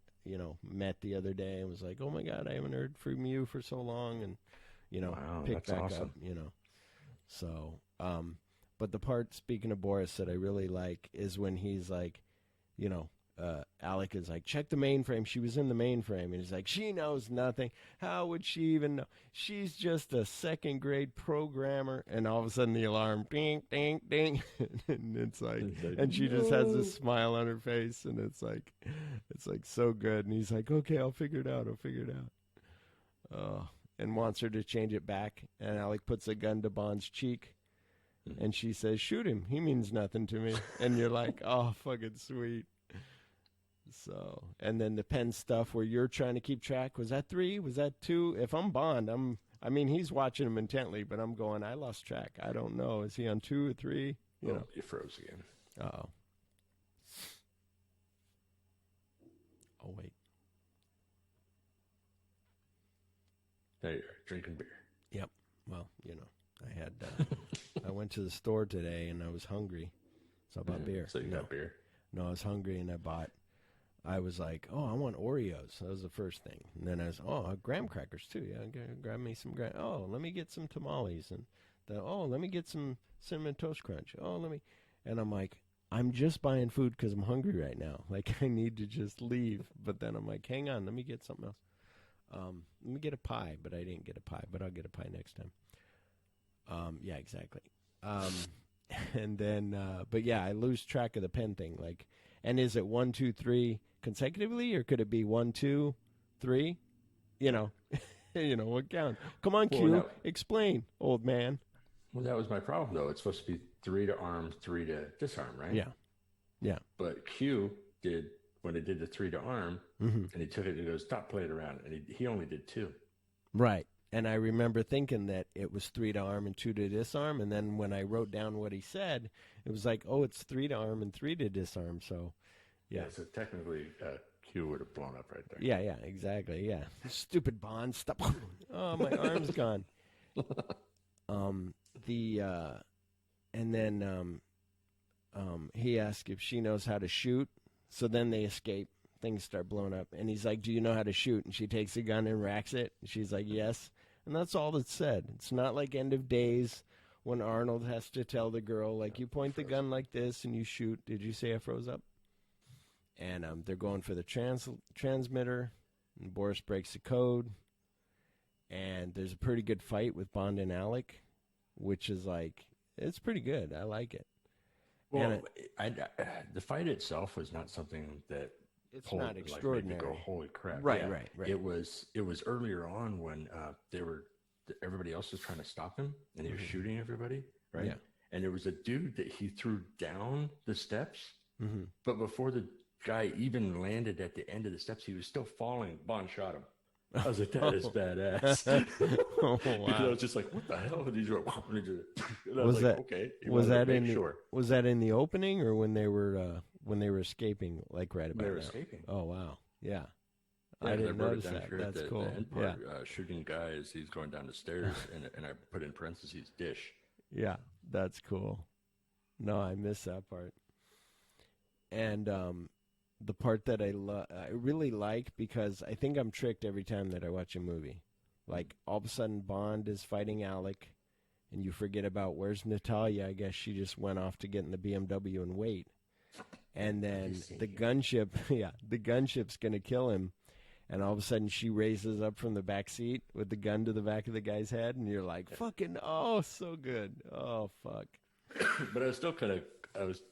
met the other day and was like, oh, my God, I haven't heard from you for so long. And, wow, picked back awesome. up, So, but the part, speaking of Boris, that I really like is when he's like, Alec is like, check the mainframe. She was in the mainframe. And he's like, she knows nothing. How would she even know? She's just a second-grade programmer. And all of a sudden the alarm, ding, ding, ding. And it's like, and she just has this smile on her face. And it's like so good. And he's like, okay, I'll figure it out. And wants her to change it back. And Alec puts a gun to Bond's cheek. And she says, shoot him. He means nothing to me. And you're like, oh, fucking sweet. So, and then the pen stuff where you're trying to keep track. Was that 3? Was that 2? If I'm Bond, he's watching him intently, but I'm going, I lost track. I don't know. Is he on 2 or 3? You froze again. Uh-oh. Oh, wait. There you are, drinking beer. Yep. Well, I had, I went to the store today and I was hungry. So I bought beer. So you got beer? No, I was hungry and I was like, oh, I want Oreos. That was the first thing. And then I was, graham crackers too. Yeah, grab me some graham. Oh, let me get some tamales. And let me get some Cinnamon Toast Crunch. And I'm like, I'm just buying food because I'm hungry right now. Like, I need to just leave. But then I'm like, hang on, let me get something else. Let me get a pie, but I didn't get a pie. But I'll get a pie next time. Yeah, exactly. And then, but yeah, I lose track of the pen thing. Like, and is it 1, 2, 3 consecutively, or could it be 1, 2, 3? What count? Come on, Q, explain, old man. Well, that was my problem, though. It's supposed to be 3 to arm, 3 to disarm, right? Yeah. But Q did, when it did the 3 to arm, and he took it and he goes, stop playing around, and he only did 2. Right. And I remember thinking that it was 3 to arm and 2 to disarm. And then when I wrote down what he said, it was like, oh, it's 3 to arm and 3 to disarm. So, yeah. So technically, Q would have blown up right there. Yeah, exactly. Yeah. Stupid Bond. Stop. Oh, my arm's gone. And then he asked if she knows how to shoot. So then they escape. Things start blowing up. And he's like, do you know how to shoot? And she takes a gun and racks it. And she's like, yes. And that's all that's said. It's not like End of Days when Arnold has to tell the girl, like, you point the gun like this and you shoot. Did you say I froze up? And they're going for the transmitter. And Boris breaks the code. And there's a pretty good fight with Bond and Alec, which is like, it's pretty good. I like it. Well, the fight itself was not something that it's not extraordinary. Like, go, holy crap! Right. It was earlier on when everybody else was trying to stop him, and he was shooting everybody, right? Yeah. And there was a dude that he threw down the steps, Mm-hmm. But before the guy even landed at the end of the steps, he was still falling. Bond shot him. I was like, that is badass. Oh, Because I wow. was just like, what the hell? And he's like, and I Was was like, that okay. He was wanted to that make in the sure was that in the opening or when they were escaping, like right about they were now? escaping. Oh wow, yeah. Yeah, I 'cause didn't wrote it notice down that. here at That's the cool. end Yeah, part, shooting guys, he's going down the stairs, and I put in parentheses, dish. yeah, that's cool. No, I missed that part. And the part that I really like, because I think I'm tricked every time that I watch a movie. Like all of a sudden Bond is fighting Alec, and you forget about where's Natalia. I guess she just went off to get in the BMW and wait. And then the gunship, yeah, the gunship's gonna kill him. And all of a sudden she raises up from the back seat with the gun to the back of the guy's head, and you're like, fucking, oh, so good. Oh, fuck. But I was still I was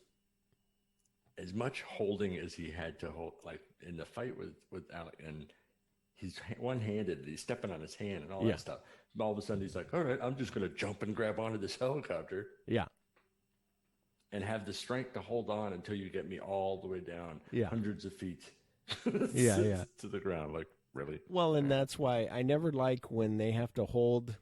as much holding as he had to hold, like in the fight with Alec, and he's one-handed, he's stepping on his hand and all Yeah. that stuff. And all of a sudden he's like, all right, I'm just going to jump and grab onto this helicopter Yeah. and have the strength to hold on until you get me all the way down, Yeah. hundreds of feet Yeah. to the ground. Like, really? Well, and that's why I never like when they have to hold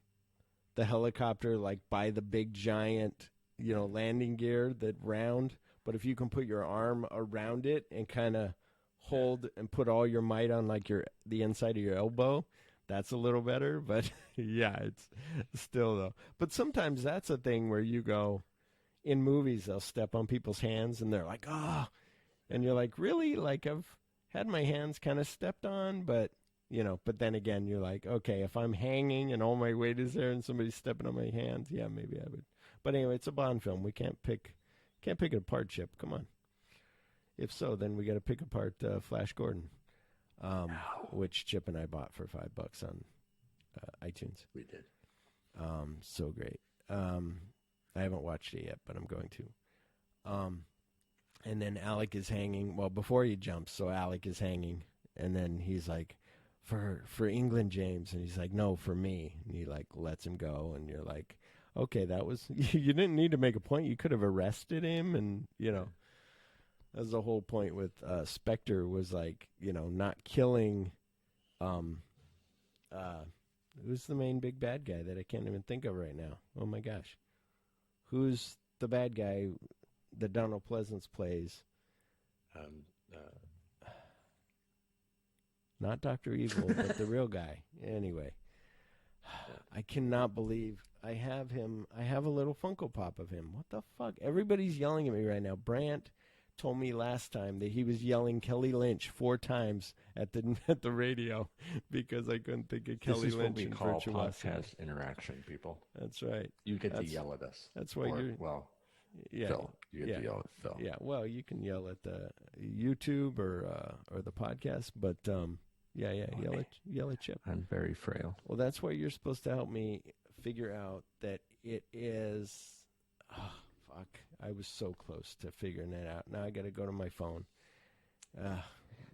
the helicopter like by the big giant, landing gear, that round. But if you can put your arm around it and kind of hold and put all your might on like the inside of your elbow, that's a little better. But yeah, it's still though. But sometimes that's a thing where you go, in movies, they'll step on people's hands and they're like, oh, and you're like, really? Like, I've had my hands kind of stepped on, but but then again, you're like, okay, if I'm hanging and all my weight is there and somebody's stepping on my hands, yeah, maybe I would. But anyway, it's a Bond film. We can't pick it apart, Chip. Come on. If so, then we got to pick apart Flash Gordon, which Chip and I bought for $5 on iTunes. We did. So great. I haven't watched it yet, but I'm going to. And then Alec is hanging. Well, before he jumps, so Alec is hanging, and then he's like, "For England, James," and he's like, "No, for me." And he like lets him go, and you're like, "Okay, that was you didn't need to make a point. You could have arrested him, and that's the whole point with Spectre was like, not killing. Who's the main big bad guy that I can't even think of right now? Oh my gosh, who's the bad guy that Donald Pleasance plays? Not Dr. Evil, but the real guy. Anyway, I cannot believe I have him. I have a little Funko Pop of him. What the fuck? Everybody's yelling at me right now. Brandt told me last time that he was yelling Kelly Lynch 4 times at the radio because I couldn't think of Kelly Lynch This is in what we call Virtuosity. podcast interaction, people. That's right. You get to yell at us. That's why you're. Well, Yeah, Phil, you get to yell at Phil. Yeah, well, you can yell at the YouTube or the podcast, but yell at Chip. I'm very frail. Well, that's why you're supposed to help me figure out that it is. Oh, fuck! I was so close to figuring that out. Now I got to go to my phone.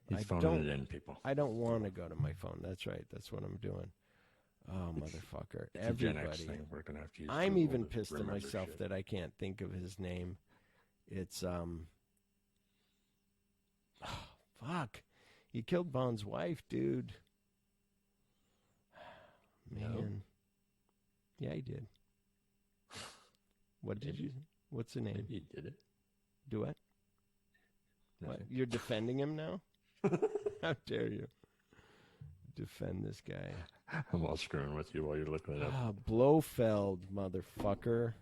He's phoning it in, people. I don't want to go to my phone. That's right. That's what I'm doing. Oh, motherfucker! It's a Gen X thing. We're gonna have to use I'm Google even to pissed at remember myself shit. that I can't think of his name. It's fuck. He killed Bond's wife, dude. Man. No. Yeah, he did. What did you? What's the name? Maybe he did it. Do what? What? Nothing. You're defending him now? How dare you defend this guy? I'm all screwing with you while you're looking it up. Ah, Blofeld, motherfucker.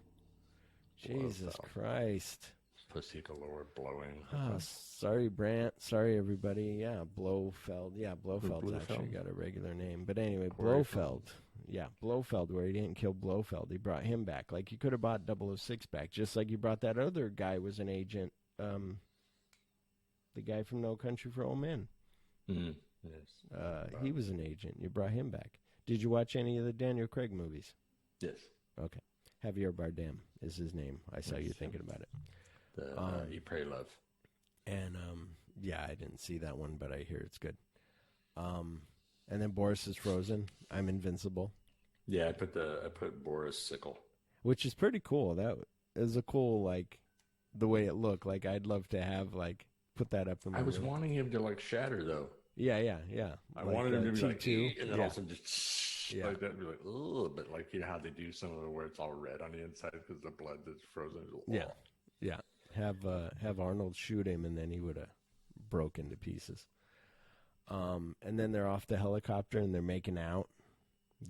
Jesus Blofeld. Christ. Pussy galore blowing. Oh, sorry, Brandt. Sorry, everybody. Yeah, Blofeld. Yeah, Blofeld's actually got a regular name. But anyway, Blofeld. Yeah, Blofeld, where he didn't kill Blofeld. He brought him back. Like, you could have brought 006 back, just like you brought that other guy was an agent. The guy from No Country for Old Men. Mm-hmm. Yes. He was an agent. You brought him back. Did you watch any of the Daniel Craig movies? Yes. Okay. Javier Bardem is his name. I saw you thinking about it. The Eat, Pray, Love. And, yeah, I didn't see that one, but I hear it's good. And then Boris is Frozen. I'm Invincible. Yeah, I put Boris Sickle. Which is pretty cool. That is a cool, like, the way it looked. Like, I'd love to have, like, put that up in my I was room. wanting him to like shatter though. Yeah. I wanted him to be like, T2. and then all of a sudden just Yeah. like that, and be like, oh, but like you know how they do some of it where it's all red on the inside because the blood that's frozen. Yeah. Have Arnold shoot him, and then he would have broke into pieces. And then they're off the helicopter, and they're making out,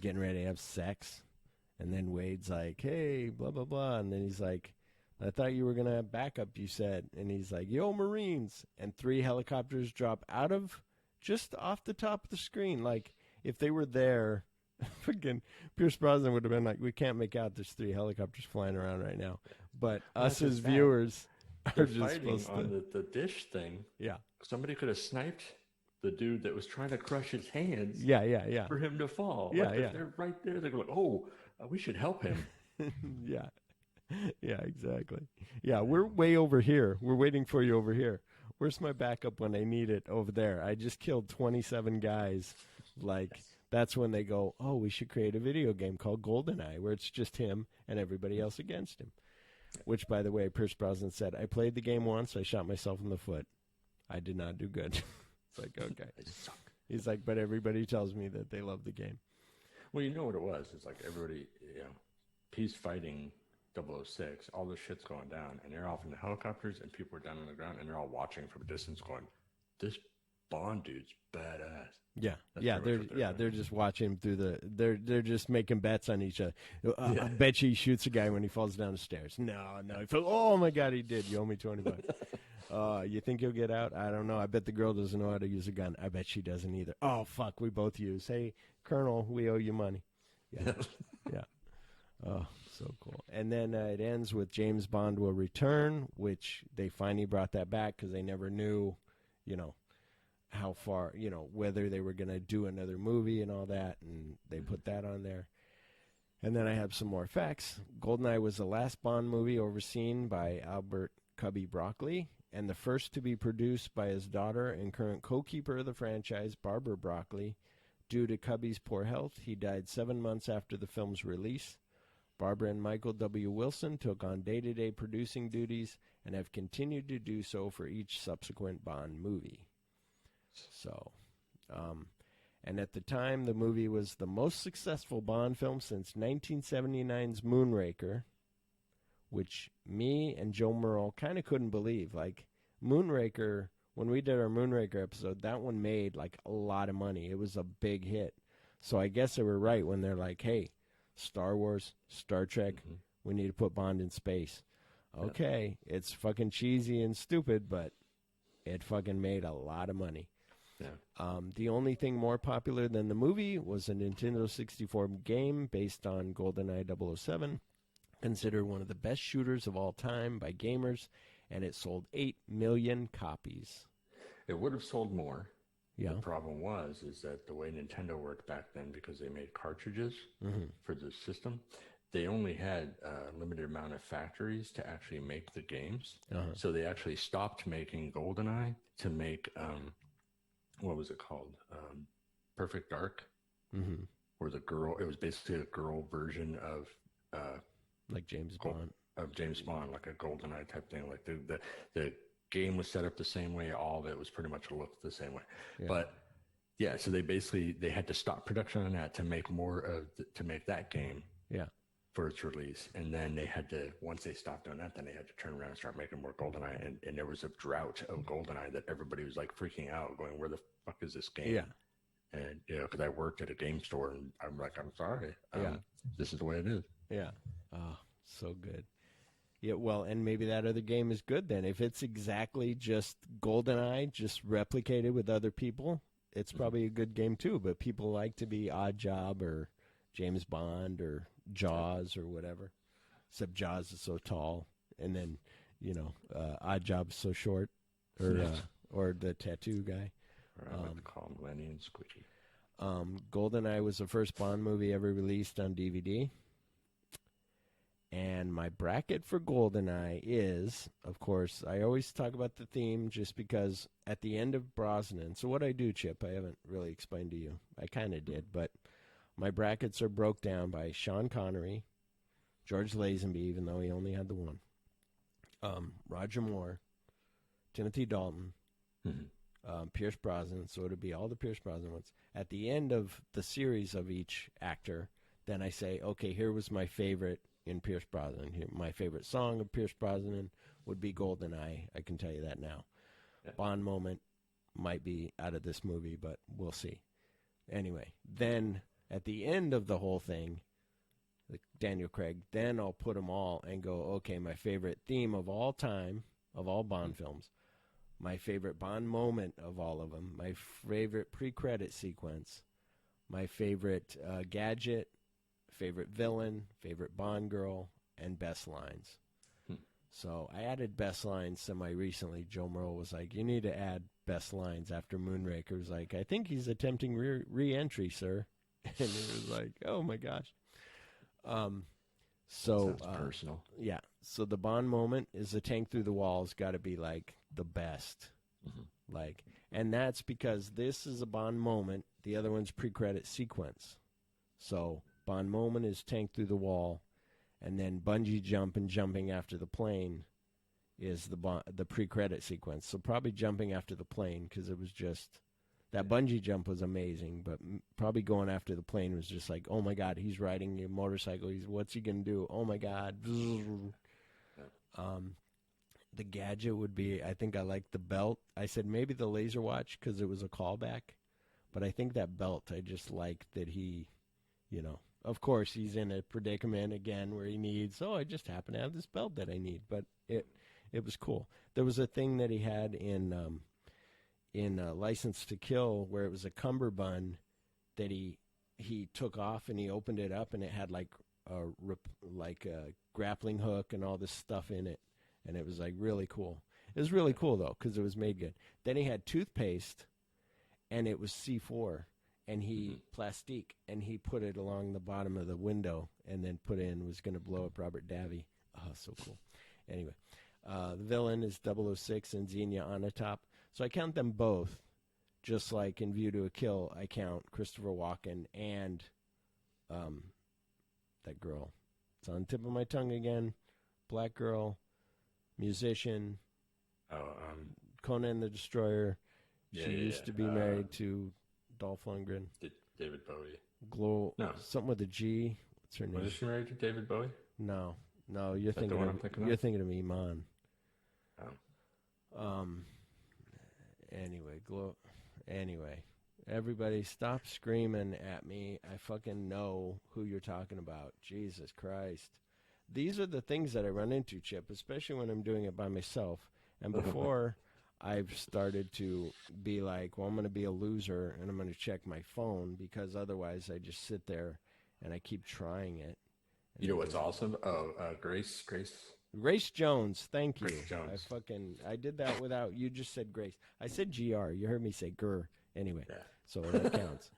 getting ready to have sex. And then Wade's like, hey, blah, blah, blah. And then he's like, I thought you were going to have backup, you said. And he's like, yo, Marines. And 3 helicopters drop out of just off the top of the screen. Like, if they were there, freaking Pierce Brosnan would have been like, we can't make out. There's 3 helicopters flying around right now. But us as viewers they're are just fighting supposed on to. the dish thing. Yeah. Somebody could have sniped the dude that was trying to crush his hands. Yeah. For him to fall. Yeah, like, yeah. They're right there. They're like, oh, we should help him. Yeah, exactly. Yeah, we're way over here. We're waiting for you over here. Where's my backup when I need it? Over there. I just killed 27 guys. Like, that's when they go, oh, we should create a video game called GoldenEye, where it's just him and everybody else against him. Which, by the way, Pierce Brosnan said, I played the game once. I shot myself in the foot. I did not do good. It's like, okay. I suck. He's like, but everybody tells me that they love the game. Well, you know what it was. It's like everybody, he's fighting 006. All this shit's going down, and they're off in the helicopters, and people are down on the ground, and they're all watching from a distance, going, "This Bond dude's badass." Yeah, That's they're just watching through the. They're just making bets on each other. I bet he shoots a guy when he falls down the stairs. No. He falls, oh my God, he did. You owe me $20. You think he'll get out? I don't know. I bet the girl doesn't know how to use a gun. I bet she doesn't either. Oh fuck, we both use. Hey, Colonel, we owe you money. Yeah. Oh, so cool. And then it ends with James Bond will return, which they finally brought that back because they never knew, how far, whether they were going to do another movie and all that, and they put that on there. And then I have some more facts. GoldenEye was the last Bond movie overseen by Albert Cubby Broccoli, and the first to be produced by his daughter and current co-keeper of the franchise, Barbara Broccoli. Due to Cubby's poor health, he died 7 months after the film's release. Barbara and Michael W. Wilson took on day-to-day producing duties and have continued to do so for each subsequent Bond movie. So, and at the time, the movie was the most successful Bond film since 1979's Moonraker, which me and Joe Merle kind of couldn't believe. Like, Moonraker, when we did our Moonraker episode, that one made, like, a lot of money. It was a big hit. So I guess they were right when they're like, hey, Star Wars, Star Trek, we need to put Bond in space. Okay, it's fucking cheesy and stupid, but it fucking made a lot of money. Yeah. The only thing more popular than the movie was a Nintendo 64 game based on GoldenEye 007, considered one of the best shooters of all time by gamers, and it sold 8 million copies. It would have sold more. Yeah. The problem is that the way Nintendo worked back then, because they made cartridges for the system, they only had a limited amount of factories to actually make the games. So they actually stopped making GoldenEye to make, what was it called? Perfect Dark, where the girl, it was basically a girl version of like James Bond. Of James Bond, like a GoldenEye type thing. Like the game was set up the same way. All of it was pretty much looked the same way. Yeah. But yeah, so they had to stop production on that to make to make that game. Yeah. For its release, and then they had to, once they stopped doing that, then they had to turn around and start making more GoldenEye, and there was a drought of GoldenEye that everybody was like freaking out, going, "Where the fuck is this game?" Yeah, and because I worked at a game store, and I'm like, "I'm sorry, this is the way it is." Yeah, oh, so good. Yeah, well, and maybe that other game is good then. If it's exactly just GoldenEye, just replicated with other people, it's probably a good game too. But people like to be Odd Job or James Bond or Jaws or whatever, except Jaws is so tall, and then Odd Job's so short, or the tattoo guy. Or I like to call him Lenny and Squeaky. GoldenEye was the first Bond movie ever released on DVD, and my bracket for GoldenEye is, of course, I always talk about the theme just because at the end of Brosnan. So what I do, Chip, I haven't really explained to you. I kind of did, but my brackets are broke down by Sean Connery, George Lazenby, even though he only had the one, Roger Moore, Timothy Dalton, Pierce Brosnan. So it'll be all the Pierce Brosnan ones. At the end of the series of each actor, then I say, okay, here was my favorite in Pierce Brosnan. Here, my favorite song of Pierce Brosnan would be GoldenEye. I can tell you that now. Yeah. Bond moment might be out of this movie, but we'll see. Anyway, then at the end of the whole thing, Daniel Craig, then I'll put them all and go, okay, my favorite theme of all time, of all Bond films, my favorite Bond moment of all of them, my favorite pre-credit sequence, my favorite gadget, favorite villain, favorite Bond girl, and best lines. So I added best lines semi-recently. Joe Merle was like, you need to add best lines after Moonraker. Was like, I think he's attempting re-entry, sir. And it was like, oh, my gosh. So personal. Yeah. So the Bond moment is the tank through the walls got to be like the best. Like, and that's because this is a Bond moment. The other one's pre-credit sequence. So Bond moment is tank through the wall, and then bungee jump and jumping after the plane is the pre-credit sequence. So probably jumping after the plane, because it was just that bungee jump was amazing, but probably going after the plane was just like, oh my God, he's riding a motorcycle. What's he gonna do? Oh my God. The gadget would be, I think I like the belt. I said maybe the laser watch because it was a callback, but I think that belt, I just like that he, you know, of course he's in a predicament again where he needs, I just happen to have this belt that I need, but it was cool. There was a thing that he had in License to Kill where it was a cummerbund that he took off and he opened it up and it had like a grappling hook and all this stuff in it. And it was like really cool. It was really cool though because it was made good. Then he had toothpaste, and it was C4, and he plastique, and he put it along the bottom of the window, and then was going to blow up Robert Davi. Oh, so cool. Anyway, the villain is 006 and Xenia Onatopp. So I count them both, just like in View to a Kill. I count Christopher Walken and that girl. It's on the tip of my tongue again. Black girl. Musician, Conan the Destroyer. She used to be married to Dolph Lundgren. David Bowie. Something with a G. What's her name? Was she married to David Bowie? No, you're thinking of Iman. Oh. Anyway, everybody stop screaming at me. I fucking know who you're talking about. Jesus Christ. These are the things that I run into, Chip, especially when I'm doing it by myself. And before I've started to be like, well, I'm going to be a loser and I'm going to check my phone because otherwise I just sit there and I keep trying it. You know what's awesome? Grace Jones. Thank you. Grace Jones. I did that without, you just said Grace. I said GR. You heard me say GR. Anyway, so that counts.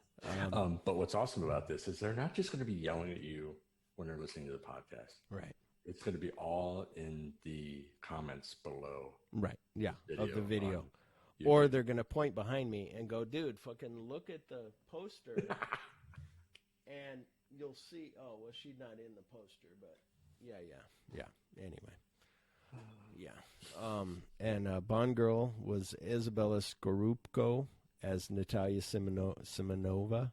But what's awesome about this is they're not just going to be yelling at you when they're listening to the podcast. Right. It's going to be all in the comments below. Right. Yeah. Of the video. Or they're going to point behind me and go, dude, fucking look at the poster. And you'll see, she's not in the poster, but yeah. Anyway. Yeah. And Bond Girl was Isabella Scorupco as Natalia Simonova.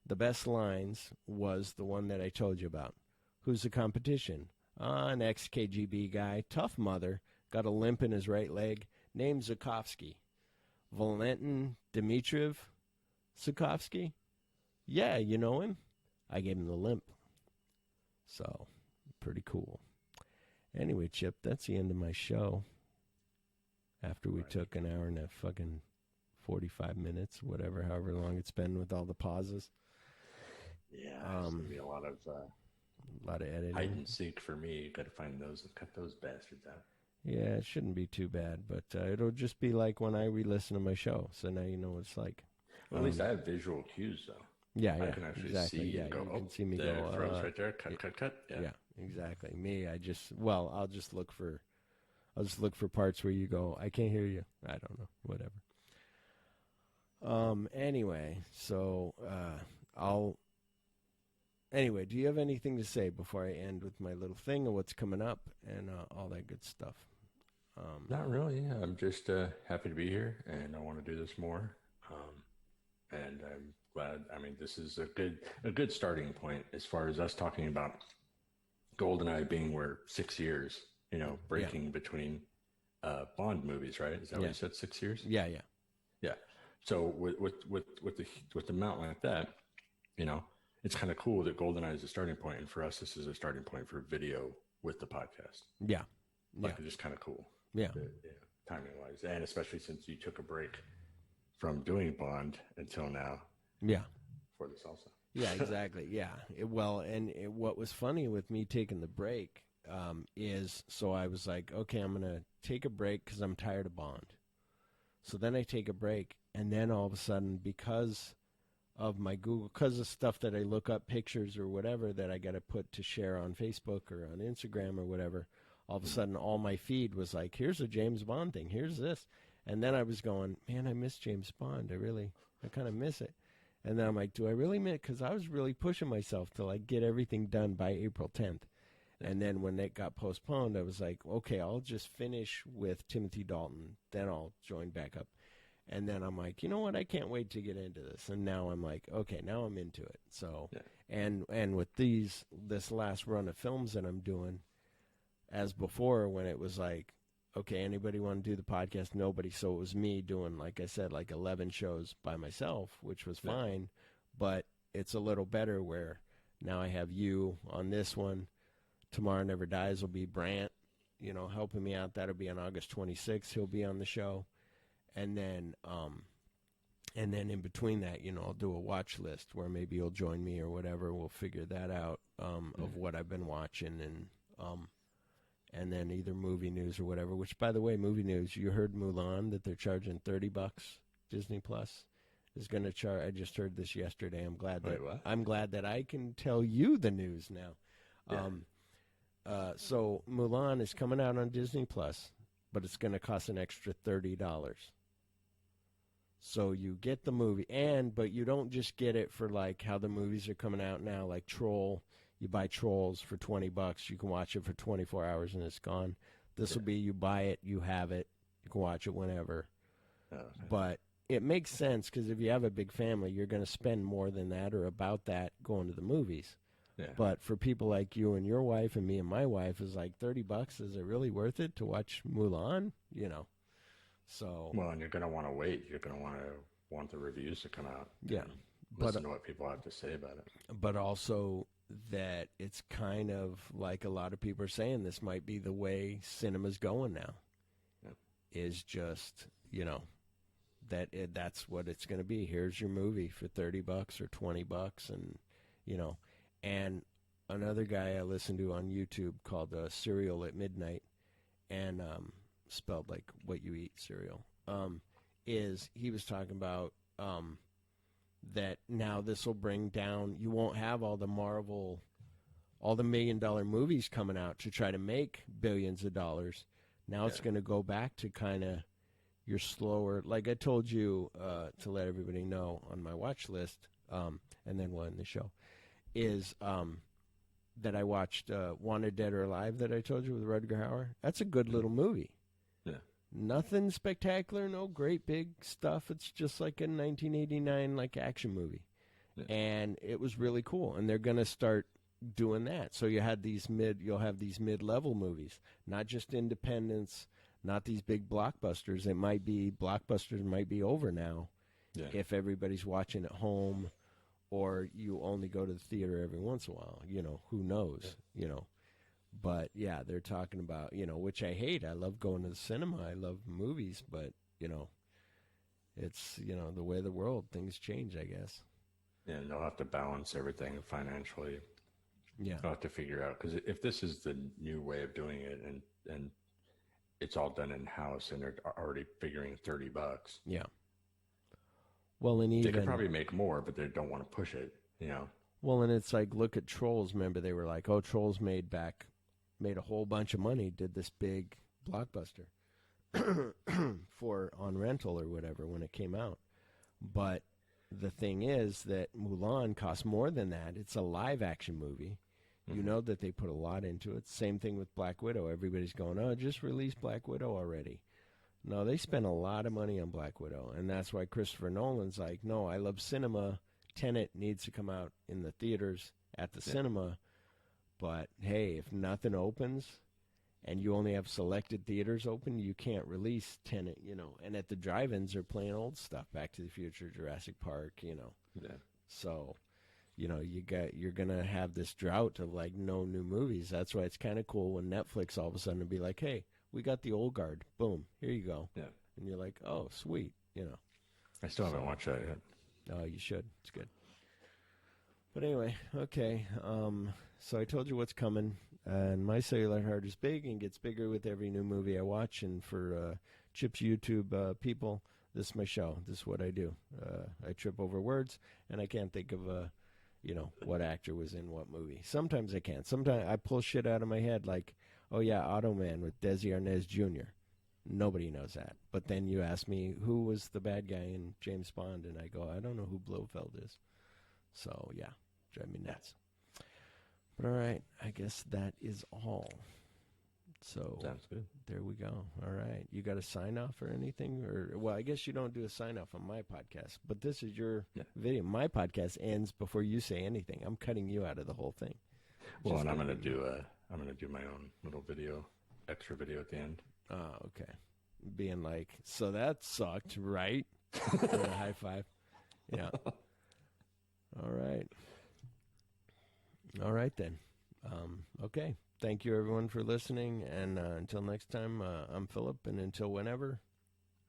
The best lines was the one that I told you about. Who's the competition? An ex-KGB guy, tough mother, got a limp in his right leg, named Zukovsky. Valentin Dmitriev Zukovsky? Yeah, you know him? I gave him the limp. So, pretty cool. Anyway, Chip, that's the end of my show. After we took an hour and a fucking 45 minutes, however long it's been with all the pauses. Yeah, it's going to be a lot of editing. Hide and seek for me. Got to find those and cut those bastards out. Yeah, it shouldn't be too bad, but it'll just be like when I re-listen to my show, so now you know what it's like. Well, at least I have visual cues, though. Yeah, I can actually see and go, you can see me there, go. Froze right there, cut. Yeah, exactly. Me, I'll just look for parts where you go, I can't hear you. I don't know, whatever. Anyway, so anyway, do you have anything to say before I end with my little thing of what's coming up and all that good stuff? Not really. Yeah, I'm just happy to be here, and I want to do this more. And I'm glad. I mean, this is a good starting point as far as us talking about GoldenEye being where 6 years, breaking between Bond movies, right? Is that what you said? 6 years? Yeah. Yeah. So with the amount like that, it's kind of cool that GoldenEye is a starting point, and for us, this is a starting point for video with the podcast. Yeah. It's just kind of cool. Yeah. Timing wise, and especially since you took a break from doing Bond until now. Yeah. For this also. Yeah, exactly. Yeah. What was funny with me taking the break is, so I was like, okay, I'm going to take a break because I'm tired of Bond. So then I take a break, and then all of a sudden, because of my Google, because of stuff that I look up, pictures or whatever that I got to put to share on Facebook or on Instagram or whatever, all of a sudden all my feed was like, here's a James Bond thing, here's this. And then I was going, man, I miss James Bond. I kind of miss it. And then I'm like, do I really miss it? Because I was really pushing myself to like get everything done by April 10th. And then when it got postponed, I was like, okay, I'll just finish with Timothy Dalton. Then I'll join back up. And then I'm like, you know what? I can't wait to get into this. And now I'm like, okay, now I'm into it. So, and with this last run of films that I'm doing, as before, when it was like, okay, anybody want to do the podcast? Nobody. So it was me doing, like I said, like 11 shows by myself, which was fine. But it's a little better where now I have you on this one. Tomorrow Never Dies will be BRANDT, helping me out. That'll be on August 26th. He'll be on the show. And then in between that, I'll do a watch list where maybe you'll join me or whatever. We'll figure that out of what I've been watching and then either movie news or whatever. Which, by the way, movie news, you heard Mulan that they're charging $30. Disney Plus is going to charge. I just heard this yesterday. I'm glad that I can tell you the news now. Yeah. So Mulan is coming out on Disney Plus, but it's going to cost an extra $30. So you get the movie, but you don't just get it for like how the movies are coming out now, like Troll. You buy Trolls for $20. You can watch it for 24 hours and it's gone. This will be you buy it, you have it, you can watch it whenever. Oh, okay. But it makes sense because if you have a big family, you're going to spend more than that or about that going to the movies. Yeah. But for people like you and your wife and me and my wife, is like $30. Is it really worth it to watch Mulan? So. Well, and you're going to want to wait. You're going to want the reviews to come out. Yeah. Listen to what people have to say about it. But also that it's kind of like a lot of people are saying this might be the way cinema's going now. Yeah. Is just, that's what it's going to be. Here's your movie for $30 or $20 and, and another guy I listened to on YouTube called Cereal at Midnight, and spelled like what you eat cereal, is he was talking about that now this will bring down, you won't have all the Marvel, all the $1 million movies coming out to try to make billions of dollars. Now it's going to go back to kind of your slower, like I told you to let everybody know on my watch list, and then we'll end the show, is that I watched Wanted Dead or Alive that I told you with Rutger Hauer. That's a good little movie. Yeah. Nothing spectacular, no great big stuff. It's just like a 1989 like action movie. Yeah. And it was really cool. And they're going to start doing that. So you'll have these mid-level movies, not just independents, not these big blockbusters. Blockbusters might be over now if everybody's watching at home or you only go to the theater every once in a while. Who knows, But, they're talking about, which I hate. I love going to the cinema. I love movies, but, it's, the way of the world, things change, I guess. Yeah, and they'll have to balance everything financially. Yeah. They'll have to figure out, because if this is the new way of doing it and it's all done in-house and they're already figuring $30. Yeah. Well, and even... They could probably make more, but they don't want to push it, Well, and it's like, look at Trolls. Remember, they were like, Trolls made a whole bunch of money, did this big blockbuster on rental or whatever when it came out. But the thing is that Mulan costs more than that. It's a live action movie. You know that they put a lot into it. Same thing with Black Widow. Everybody's going, oh, just release Black Widow already. No, they spent a lot of money on Black Widow, and that's why Christopher Nolan's like, no, I love cinema. Tenet needs to come out in the theaters at the cinema, but hey, if nothing opens and you only have selected theaters open, you can't release Tenet, you know. And at the drive-ins, they're playing old stuff, Back to the Future, Jurassic Park, you know. Yeah. So, you know, you're gonna have this drought of like no new movies. That's why it's kind of cool when Netflix all of a sudden will be like, hey, we got the old guard. Boom, here you go. Yeah. And you're like, oh, sweet, you know. I still haven't watched that yet. Oh, you should. It's good. But anyway, okay. So I told you what's coming, and my cellular heart is big and gets bigger with every new movie I watch. And for Chip's YouTube people, this is my show. This is what I do. I trip over words, and I can't think of you know, what actor was in what movie. Sometimes I can. Sometimes I pull shit out of my head, like, oh yeah, Automan with Desi Arnaz Jr. Nobody knows that. But then you ask me who was the bad guy in James Bond, and I go, I don't know who Blofeld is. So yeah, drive me nuts. But all right, I guess that is all. So Sounds good. there we go. All right, you got a sign off or anything? Or well, I guess you don't do a sign off on my podcast, but this is your video. My podcast ends before you say anything. I'm cutting you out of the whole thing. Well, and I'm gonna do my own little video, extra video at the end. Oh, okay. Being like, so that sucked, right? And a high five. Yeah. All right. All right, then. Okay. Thank you, everyone, for listening. And until next time, I'm Phillip. And until whenever,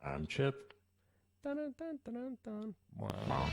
I'm Chip. dun, dun, dun, dun, dun. Wow.